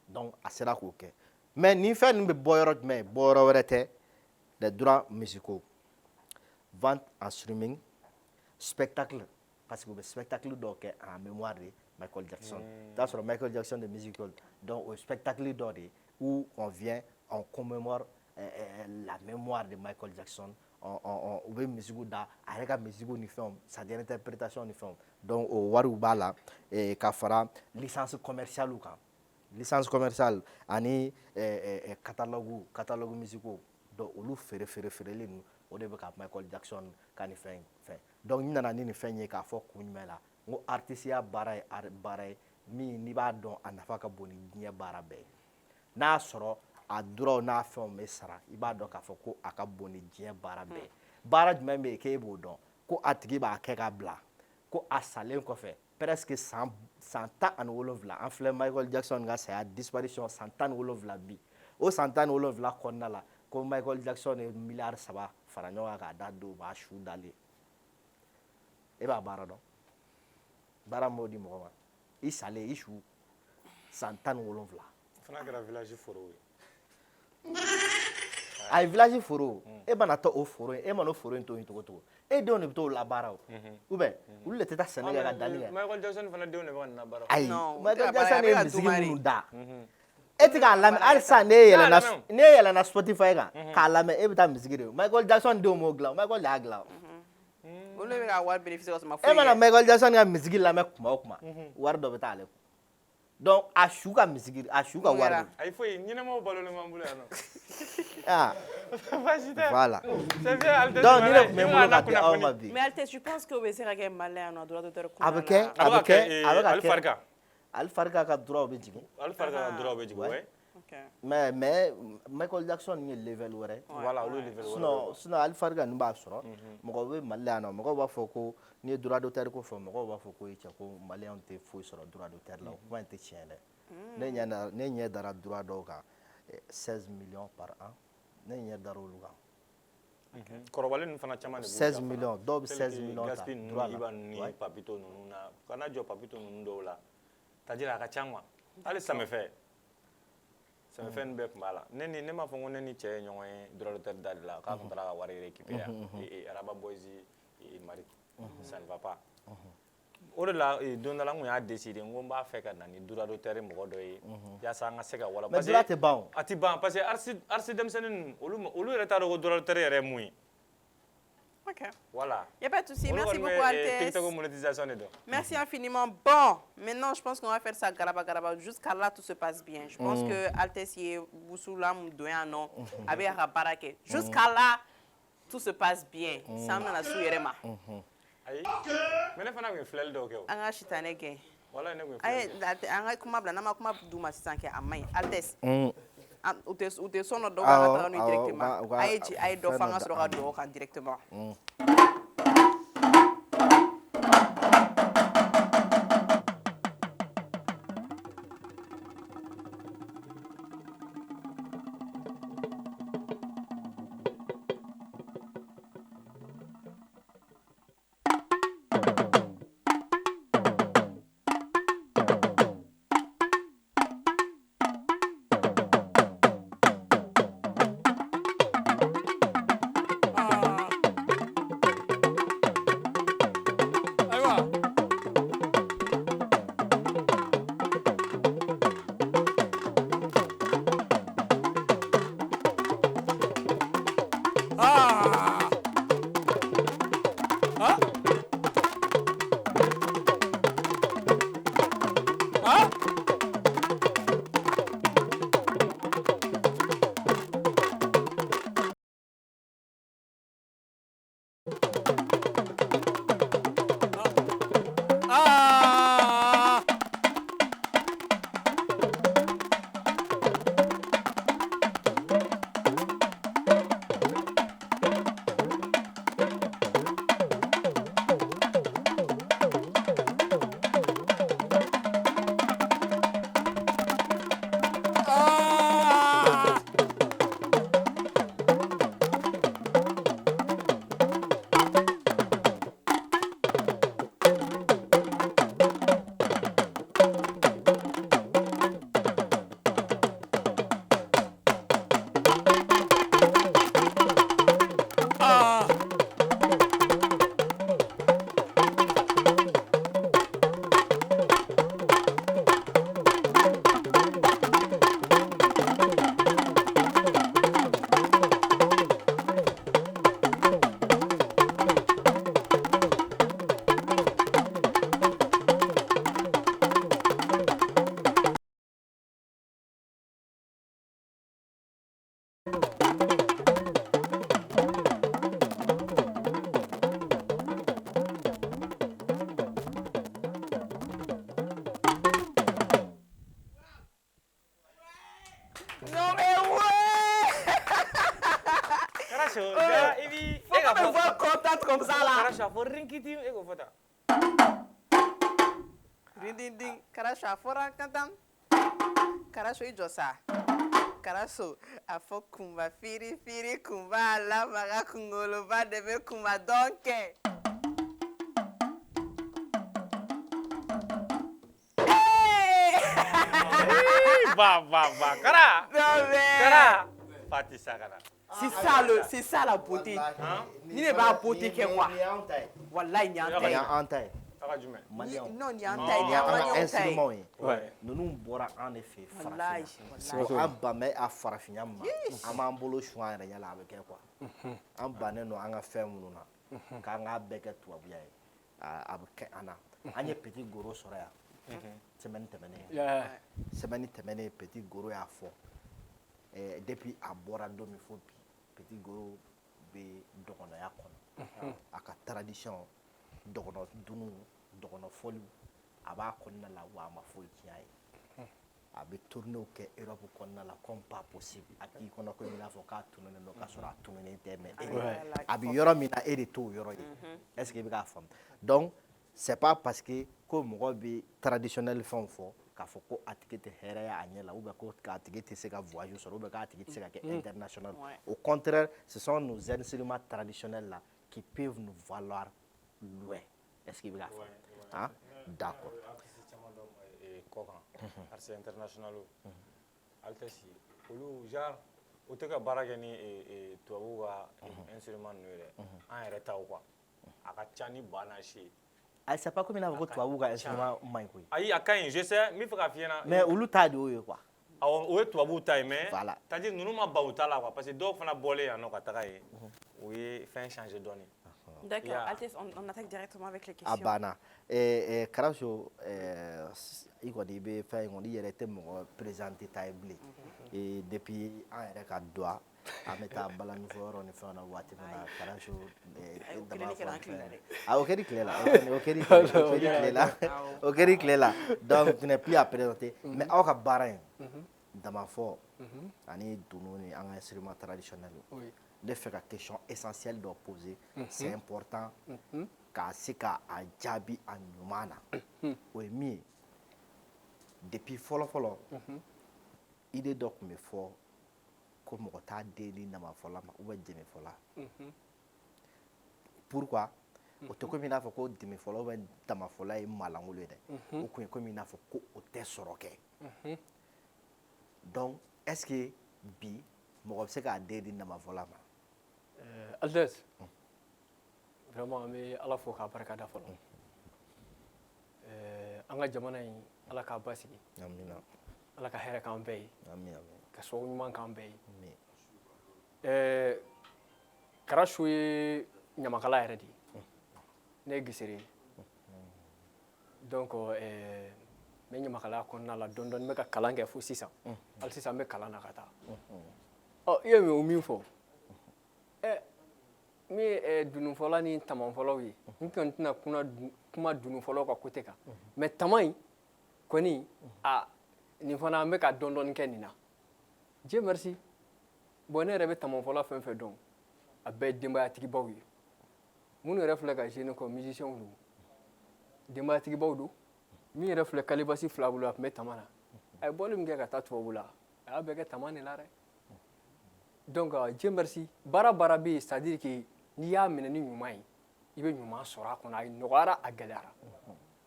S3: donc a sera k'o kɛ mais nin fɛn ninnu bɛ bɔ yɔrɔ jumɛn bɔ yɔrɔ wɛrɛ tɛ des droits musicaux vente en streaming spectacle parce que u bɛ spectacle dɔw kɛ en mémoire de Michael Jackson t'a sɔrɔ Michael Jackson de musical donc o spectacle dɔ de où on vient on commémore la mémoire de Michael Jackson u bɛ musique da a yɛrɛ ka musique ni fɛnw sa dernière interprétation ni fɛnw donc o wariw b'a la ka fara licence commerciale kan licence commerciale ani catalogue musicaux donc olu feerelen ninnu o de bɛ ka Michael Jackson ka nin fɛn donc n nana ni nin fɛn ye k'a fɔ kun jumɛn la n ko artisiya baara ye min n'i b'a dɔn a nafa ka bon ni diɲɛ baara bɛɛ ye n'a sɔrɔ a droit n'a fɛnw bɛ sara i b'a dɔn k'a fɔ ko a ka bon ni diɲɛ baara bɛɛ ye baara jumɛn bɛ yen k'e b'o dɔn ko a tigi b'a kɛ ka bila ko a salen kɔfɛ presque san 17 an filɛ Michael Jackson ka saya disparition san 17 bi o san 17 kɔnɔna la ko Michael Jackson ye miliyari 3 fara ɲɔgɔn kan k'a da don b'a su dalen e b'a baara dɔn baara m'o di mɔgɔ ma i salen i su san 17
S4: fana kɛra village foro ye
S3: a ye village foro e mana taa o foro in e mana o foro in to yen cogo cogo e denw de bɛ t'o labaara o ou bien olu de tɛ taa sɛnɛ kɛ ka danni kɛ
S4: Michael Jackson fana denw de bɛ ka nin labaara
S3: ayi Michael Jackson ye musique minnu da e tɛ k'a lamɛn halisa ne yɛlɛnna Spotify kan k'a lamɛn e bɛ taa musique de ye Michael Jackson denw m'o dilan Michael de y'a dilan
S2: olu de bɛ ka wari bénéfice ka sɔrɔ
S3: e mana Michael Jackson ka musique lamɛn kuma o kuma wari dɔ bɛ taa ale kun donc a su ka musique a su ka wari
S4: ayi foyi ɲɛnɛmaw balolen b'an bolo yan nɔ
S3: ah
S4: basi tɛ
S3: voilà
S4: c'est bien Altesse
S3: donc ni ne tun bɛ n bolo ka di aw ma bi
S2: mais Altesse je pense que o bɛ se ka kɛ malien yan nɔ droit d'auteur
S3: a bɛ kɛ Alfarga ka droit bɛ jigin.
S4: Alfarga ka droit bɛ jigin, ouais.
S3: Mais Michael Jackson ye level wɛrɛ.
S4: Voilà, olu level wɛrɛ.
S3: Sinon Alfarga nin b'a sɔrɔ. Mɔgɔ bɛ Mali la yan nɔ, mɔgɔw b'a fɔ ko n'i ye droit d'auteur ko fɔ, mɔgɔw b'a fɔ ko cɛ ko Maliyɛnw tɛ foyi sɔrɔ droit d'auteur la. O kuma in tɛ tiɲɛ dɛ. Ne ɲɛ dara droit dɔw kan 16 millions par an. Ne ɲɛ dara olu kan.
S4: Kɔrɔbalen ninnu fana caman de b'u
S3: 16 millions, dɔw bɛ 16 millions ta.
S4: Gaspi ninnu, Iba ninnu ni Papito ninnu na. Kana jɔ Papito ninnu dɔw la. C'est-à-dire a ka ca quoi. Hali Samefɛ. Samefɛ nin bɛɛ tun b'a la. Ne m'a fɔ ko ne ni cɛ ye ɲɔgɔn ye droit d'auteur da de la k'a tun taara ka wari récupérer Araba Boys et Mari. Ça ne va pas. O de la don dɔ la n kun y'a décider n ko n b'a fɛ ka na ni droit d'auteur mɔgɔ dɔ ye yaasa an ka se ka wala.
S3: Mais droit tɛ ban o.
S4: A tɛ ban parce que artiste denmisɛnnin ninnu olu yɛrɛ t'a dɔn ko droit d'auteur yɛrɛ ye mun ye.
S2: Ok.
S4: Voilà.
S2: Il n'y a pas de souci. Merci beaucoup, Altesse. Merci infiniment. Bon, maintenant, je pense qu'on va faire ça garaba. Jusqu'à là, tout se passe bien. Je pense que Altesse est Bousoulam Doyano, avec Rabarake. Jusqu'à là, tout se passe bien. Ça me l'a souillérema.
S4: Aïe. Mais ne fana flel do ke.
S2: Anga chitane ke.
S4: Voilà ne ko.
S2: Aïe, anga kuma bla na ma kuma duma sisanke amai. Altesse. Ou te sono do ga directement. Aïe do fanga so ga do kan directement. Comme ça là. Ding ding. Karasha fora kantam. Karasho ijosa. Karasho afo kumba firi kumba la maga kungolo ba debe kumba donke.
S4: Kara. Kara. Pati sakana.
S2: C'est ça la beauté. Ni ne b'a beauté que moi. Wallahi ni antai. Non ni antai ni
S3: instrument yi. Nunu bɔra an de fɛ farafinna. An banbɛ a farafinna ma. An b'an bolo su an yɛrɛ ɲɛla a bɛ kɛ quoi. An bannen don an ka fɛn minnu na. K'an k'a bɛɛ kɛ tubabuya ye. A bɛ kɛ an na. An ye Petit Goro sɔrɔ yan. Semaine tɛmɛnen. Semaine tɛmɛnen Petit Goro y'a fɔ. Depuis a bɔra don min fɔ bi Petit Goro bɛ dɔgɔnɔya kɔnɔ. A ka tradition dɔgɔnɔ dunu dɔgɔnɔ fɔliw a b'a kɔnɔna la wa a ma foyi tiɲɛ ye a bɛ tourner kɛ Europe kɔnɔna la comme pas possible a k'i kɔnɔ ko i n'a fɔ k'a tununen don k'a sɔrɔ a tununen tɛ mais a bɛ yɔrɔ min na e de t'o yɔrɔ ye est-ce que i bɛ k'a faamu donc c'est pas parce que ko mɔgɔ bɛ traditionnel fɛnw fɔ k'a fɔ ko a tigi tɛ hɛrɛ ye a ɲɛ la ou bien ko k'a tigi tɛ se ka voyage sɔrɔ ou bien k'a tigi tɛ se ka kɛ international au contraire ce sont nos instruments traditionnels là qui peuvent nous valoir loin est-ce que i bɛ k'a faamu hein d'accord
S4: kɔkan artiste international altesse olu genre o tɛ ka baara kɛ ni tubabuw ka instrument ninnu ye dɛ an yɛrɛ taw quoi a ka ca ni ba n'a si ye
S3: ayi c'est pas comme i n'a fɔ ko tubabuw ka instrument man ɲi koyi
S4: ayi a ka ɲi je sais n bɛ fɛ k'a f'i ɲɛna
S3: mais olu ta de y'o ye quoi
S4: awɔ o ye tubabuw ta ye mais
S3: voilà
S4: c'est à dire ninnu ma ban u ta la quoi parce que dɔw fana bɔlen yan nɔ ka taga yen u ye fɛn changer dɔɔni.
S2: D'accord, Altesse, on attaque directement avec les questions.
S3: a banna Karacho i kɔni i bɛ fɛn in kɔni i yɛrɛ tɛ mɔgɔ présenter ta ye bilen depuis an yɛrɛ ka dɔn an bɛ taa balani fɔ yɔrɔ ni fɛnw na waati min na Karacho dama fɔ fɛn o kɛra tile la o kɛra tile la donc tu n'es plus à présenter mais aw ka baara in damafɔ ani dunu ni an ka instrument traditionnel ne fais la question essentielle de poser c'est important k'a se k'a jaabi a ɲuman na o ye min ye depuis fɔlɔ idée dɔ tun bɛ fɔ ko mɔgɔ t'a den di namafɔla ma ou bien jɛmɛfɔla pourquoi o tɛ komi i n'a fɔ ko jɛmɛfɔla ou bien damafɔla ye malangolo ye dɛ o tun ye komi i n'a fɔ ko o tɛ sɔrɔ kɛ donc est ce que bi mɔgɔ bɛ se k'a den di namafɔla ma
S1: Altesse vraiment an bɛ ala fo k'a barikada fɔlɔ an ka jamana in ala k'a basigi ala ka hɛrɛ k'an bɛɛ ye ka sababu ɲuman k'an bɛɛ ye Karacho ye ɲamakala yɛrɛ de ye ne ye gesere ye donc n bɛ ɲamakalaya kɔnɔna la dɔɔni dɔɔni n bɛ ka kalan kɛ fo sisan hali sisan n bɛ kalan na ka taa i ye o min fɔ min ye dunufɔla ni tamanfɔlaw ye n kɔni tɛna kuma dunufɔlaw ka côté kan mais tama in kɔni nin fana an bɛ ka dɔɔni dɔɔni kɛ nin na Dieu merci bon ne yɛrɛ bɛ tamanfɔla fɛn fɛn dɔn a bɛɛ ye denbayatigibaw ye minnu yɛrɛ filɛ ka jeune kɔ musiciens don denbayatigibaw don min yɛrɛ filɛ kalibasi fila bolo a tun bɛ tama na a ye bɔli min kɛ ka taa tubabu la a y'a bɛɛ kɛ tama de la dɛ donc Dieu merci baara baara bɛ yen c'est à dire que n'i y'a minɛ ni ɲuman ye i bɛ ɲuman sɔrɔ a kɔnɔ a nɔgɔyara a gɛlɛyara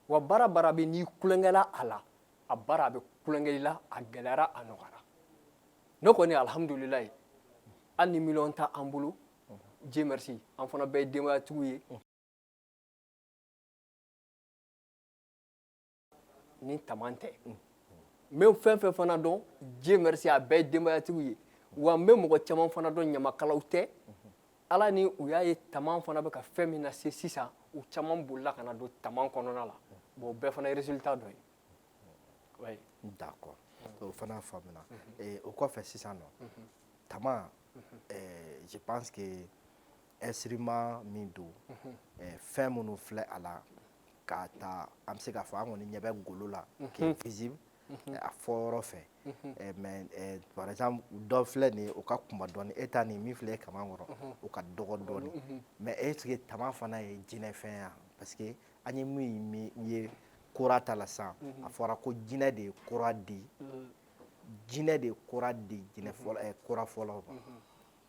S1: wa baara baara bɛ yen n'i kulonkɛla a la a baara a bɛ kulonkɛ i la a gɛlɛyara a nɔgɔyara ne kɔni alhamdulilayi hali ni miliyɔn tɛ an bolo Dieu merci an fana bɛɛ ye denbayatigiw ye ni tama tɛ n bɛ fɛn fɛn fana dɔn Dieu merci a bɛɛ ye denbayatigiw ye wa n bɛ mɔgɔ caman fana dɔn ɲamakalaw tɛ ala ni u y'a ye tama fana bɛ ka fɛn min na se sisan u caman bolila ka na don tama kɔnɔna la bon o bɛɛ fana ye résultat dɔ ye oui
S3: d'accord o fana faamuna o kɔfɛ sisan nɔ tama je pense que instrument min don fɛn minnu filɛ a la k'a ta an bɛ se k'a fɔ an kɔni ɲɛ bɛ golo la qui est visible a fɔ yɔrɔ fɛ mais par exemple dɔ filɛ nin ye o ka kunba dɔɔni e ta nin min filɛ kaman kɔrɔ o ka dɔgɔ dɔɔni mais est ce que tama fana ye jinɛ fɛn ye parce que an ye min ye kora ta la sisan a fɔra ko jinɛ de ye kora di jinɛ de ye kora di jinɛ fɔlɔ kora fɔlɔ ma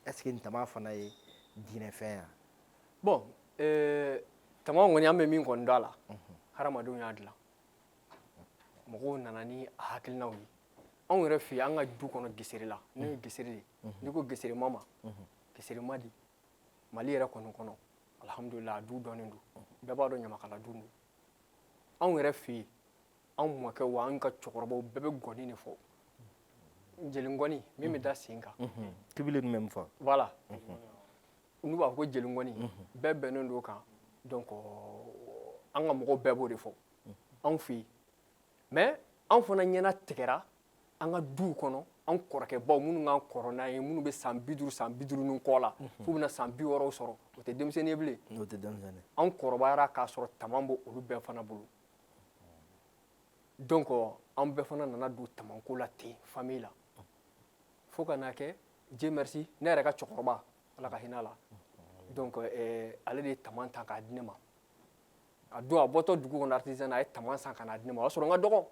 S3: est ce que tama fana ye jinɛ fɛn ye
S1: bon tama kɔni an bɛ min kɔni dɔn a la hadamadenw y'a dilan mɔgɔw nana ni a hakilinaw ye anw yɛrɛ fɛ yen an ka du kɔnɔ gesere la ne ye gesere de n'i ko gesere mama gesere madi mali yɛrɛ kɔni kɔnɔ alhamdulillah a du dɔnnen don bɛɛ b'a dɔn ɲamakala du don anw yɛrɛ fɛ yen anw mɔkɛ wa an ka cɛkɔrɔbaw bɛɛ bɛ gɔni de fɔ jelingɔni min bɛ da sen kan
S3: tibili min bɛ fɔ
S1: voilà n'u b'a fɔ ko jelingɔni bɛɛ bɛnnen don o kan donc an ka mɔgɔw bɛɛ b'o de fɔ anw fɛ yen mais anw fana ɲɛna tigɛra an ka duw kɔnɔ an kɔrɔkɛbaw minnu k'an kɔrɔ n'an ye minnu bɛ san 50 san 50 ni kɔ la f'u bɛna san 60 sɔrɔ o tɛ denmisɛnnin ye bilen
S3: o tɛ denmisɛnnin
S1: an kɔrɔbayara k'a sɔrɔ tama b'olu bɛɛ fana bolo donc an bɛɛ fana nana don tamanko la ten famille la fo ka n'a kɛ Dieu merci ne yɛrɛ ka cɛkɔrɔba Ala ka hinɛ la donc ale de ye taman ta k'a di ne ma a don a bɔtɔ dugu kɔnɔ artisanat a ye taman san ka n'a di ne ma o y'a sɔrɔ n ka dɔgɔ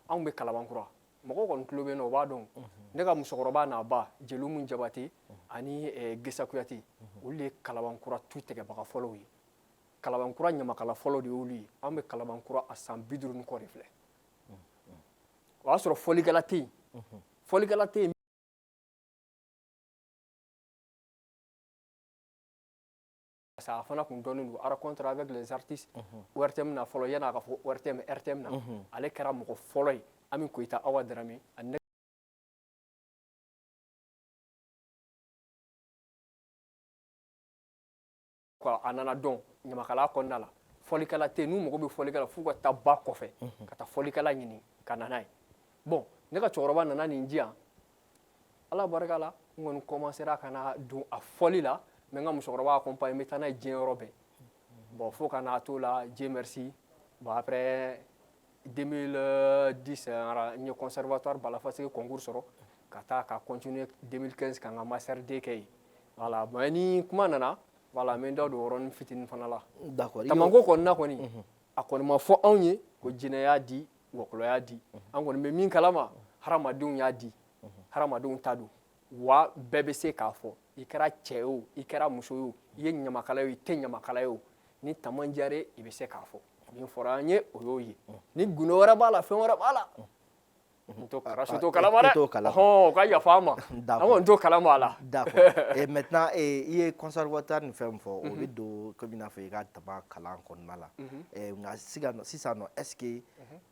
S1: anw bɛ Kalabankura mɔgɔw kɔni tulo bɛ n na o b'a dɔn ne ka musokɔrɔba n'a ba Jelimu Jabate ani Gesa Kuyate olu de ye Kalabankura tu tigɛbaga fɔlɔw ye Kalabankura ɲamakala fɔlɔ de y'olu ye an bɛ Kalabankura a san 50 ni kɔ de filɛ o y'a sɔrɔ fɔlikɛla tɛ yen fɔlikɛla tɛ yen parce que a fana tun dɔnnen don à rencontre avec les artistes ORTM na fɔlɔ yan'a ka fɔ ORTM RTM na ale kɛra mɔgɔ fɔlɔ ye Ami Koyita Awa Darame ani a nana dɔn ɲamakala kɔnɔna la fɔlikɛla tɛ yen n'u mago bɛ fɔlikɛla f'u ka taa ba kɔfɛ ka taa fɔlikɛla ɲini ka na n'a ye bon ne ka cɛkɔrɔba nana nin di yan Ala barika la n kɔni commencera ka na don a fɔli la mais n ka musokɔrɔba accompagne n bɛ taa n'a ye diɲɛ yɔrɔ bɛɛ bon fo ka n'a to la Dieu merci bon après 2010 n ye conservatoire balafaseke concours sɔrɔ ka taa ka continuer 2015 ka n ka master 2 kɛ yen voilà mais ni kuma nana voilà n bɛ n da don o yɔrɔnin fitinin fana la
S3: d'accord
S1: tamanko kɔni na kɔni a kɔni ma fɔ anw ye ko jinɛ y'a di wɔkulɔ y'a di an kɔni bɛ min kalama hadamadenw y'a di hadamadenw ta don wa bɛɛ bɛ se k'a fɔ i kɛra cɛ ye o i kɛra muso ye o i ye ɲamakala ye o i tɛ ɲamakala ye o ni taman diyara i bɛ se k'a fɔ min fɔra an ye o y'o ye ni gundo wɛrɛ b'a la fɛn wɛrɛ b'a la n t'o kalama dɛ o ka yafa an ma an kɔni t'o kalama a la
S3: d'accord et maintenant i ye conservatoire ni fɛn min fɔ o bɛ don komi i n'a fɔ i ka tama kalan kɔnɔna la nka sisan nɔ est ce que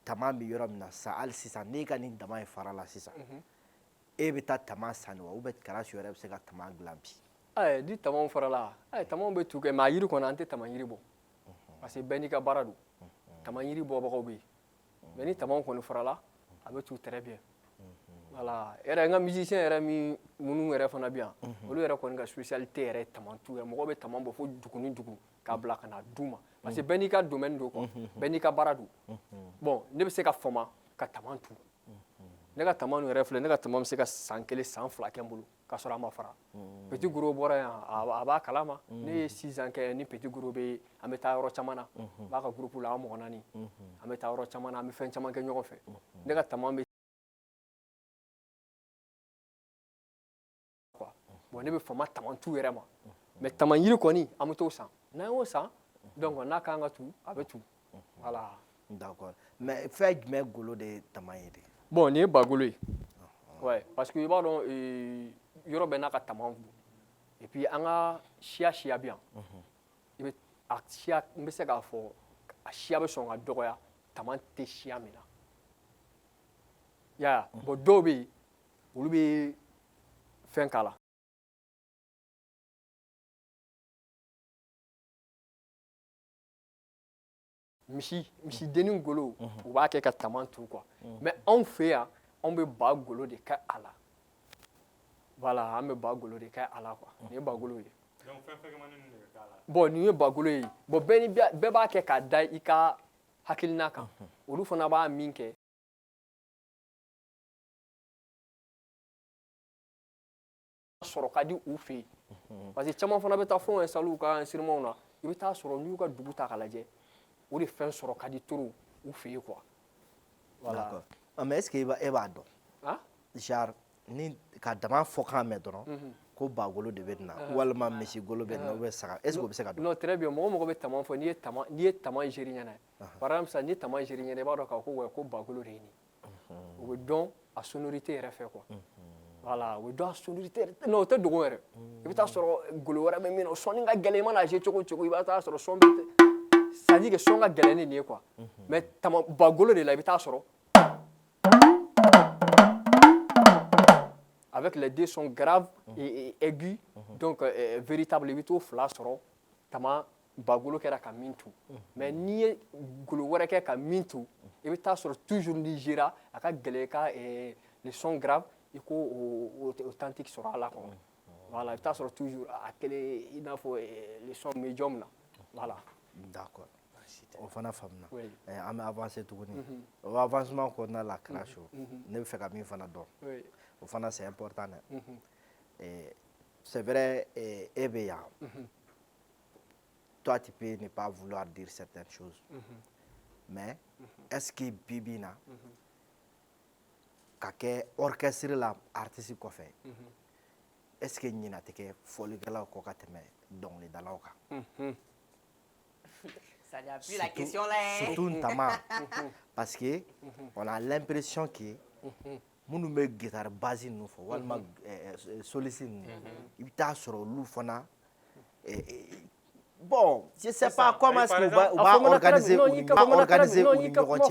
S3: tama bɛ yɔrɔ min na sa hali sisan n'e ka nin dama in fara la sisan e bɛ taa tama san wa ou bien karasi yɛrɛ bɛ se ka tama dilan bi
S1: ni tamaw farala tamaw bɛ tu kɛ mais a yiri kɔni an tɛ tama yiri bɔ parce que bɛɛ n'i ka baara don tama yiri bɔbagaw bɛ yen mais ni tamaw kɔni farala a bɛ tu très bien voilà yɛrɛ n ka musicien yɛrɛ minnu yɛrɛ fana bɛ yan olu yɛrɛ kɔni ka spécialité yɛrɛ ye tamantu ye mɔgɔw bɛ tama bɔ fo dugu ni dugu k'a bila ka na d'u ma parce que bɛɛ n'i ka domaine don quoi bɛɛ n'i ka baara don bon ne bɛ se ka fama ka tama tu ne ka tama yɛrɛ filɛ ne ka tama bɛ se ka san 1 san 2 kɛ n bolo k'a sɔrɔ a ma fara petit gros bɔra yan a b'a kalama ne ye 6 ans kɛ ni petit gros bɛ an bɛ taa yɔrɔ caman na n b'a ka groupe la an mɔgɔ 4 an bɛ taa yɔrɔ caman na an bɛ fɛn caman kɛ ɲɔgɔn fɛ ne ka tama bɛ bon ne bɛ fama tamantu yɛrɛ ma mais tama yiri kɔni an bɛ t'o san n'an y'o san donc n'a kan ka tu a bɛ tu voilà
S3: d'accord mais fɛn jumɛn golo de ye tama ye de
S1: bon nin ye bagolo ye ouais parce que i b'a dɔn yɔrɔ bɛɛ n'a ka tama don et puis an ka siya bɛ yan i bɛ a siya n bɛ se k'a fɔ a siya bɛ sɔn ka dɔgɔya tama tɛ siya min na i y'a ye bon dɔw bɛ yen olu bɛ fɛn k'a la misidenni golo u b'a kɛ ka tama tu quoi mais anw fɛ yan anw bɛ ba golo de kɛ a la voilà an bɛ ba golo de kɛ a la quoi nin ye ba golo ye bon nin ye ba golo ye bon bɛɛ b'a kɛ k'a da i ka hakilina kan olu fana b'a min kɛ sɔrɔ ka di u fɛ yen parce que caman fana bɛ taa fɛnw installer u ka instruments na i bɛ taa sɔrɔ n'i y'u ka dugu ta k'a lajɛ o de fɛn sɔrɔ ka di toro u fɛ yen quoi voilà
S3: mais est ce que e b'a dɔn genre ni ka dama fɔ kan mɛn dɔrɔn ko bagolo de bɛ nin na walima misigolo bɛ nin na ou bien saga est ce que o bɛ se ka dɔn
S1: non très bien mɔgɔ bɛ tama fɔ n'i ye tama gérer ɲɛna par exemple sisan ni tama gérer ɲɛna i b'a dɔn k'a fɔ ko bagolo de ye nin o bɛ dɔn a sonorité yɛrɛ fɛ quoi voilà o bɛ dɔn a sonorité yɛrɛ non o tɛ dogo yɛrɛ i bɛ taa sɔrɔ golo wɛrɛ bɛ min na o sɔnni ka gɛlɛn i mana jouer cogo o cogo i b'a taa sɔrɔ sɔn bɛ c'est à dire que sɔn ka gɛlɛn ni nin ye quoi mais tama bagolo de la i bɛ taa sɔrɔ avec les deux sons graves et aigus donc véritable i bɛ t'o fila sɔrɔ tama bagolo kɛra ka min tu mais n'i ye golo wɛrɛ kɛ ka min tu i bɛ taa sɔrɔ toujours n'i jouera a ka gɛlɛn i ka les sons graves i k'o authentique sɔrɔ a la quoi voilà i bɛ taa sɔrɔ toujours a kelen i n'a fɔ les sons médium na voilà
S3: d'accord merci o fana faamuna
S1: Oui.
S3: an bɛ avancer tuguni o avancement kɔnɔna la Karacho ne bɛ fɛ ka min fana dɔn
S1: Oui.
S3: o fana c'est important dɛ c'est vrai e bɛ yan toi tu peux ne pas vouloir dire certaines choses mais est-ce que bi bi in na ka kɛ orchestre la artiste kɔfɛ est-ce que ɲina tɛ kɛ fɔlikɛlaw kɔ ka tɛmɛ dɔnkilidalaw kan
S2: Ça n'y a plus la question là. Hein?
S3: surtout Ntama parce que on a l'impression que minnu bɛ guitare base ninnu fɔ walima soliste ninnu i bɛ taa sɔrɔ olu fana bon je sais pas comment est-ce qu'on va organiser u ni ɲɔgɔn cɛ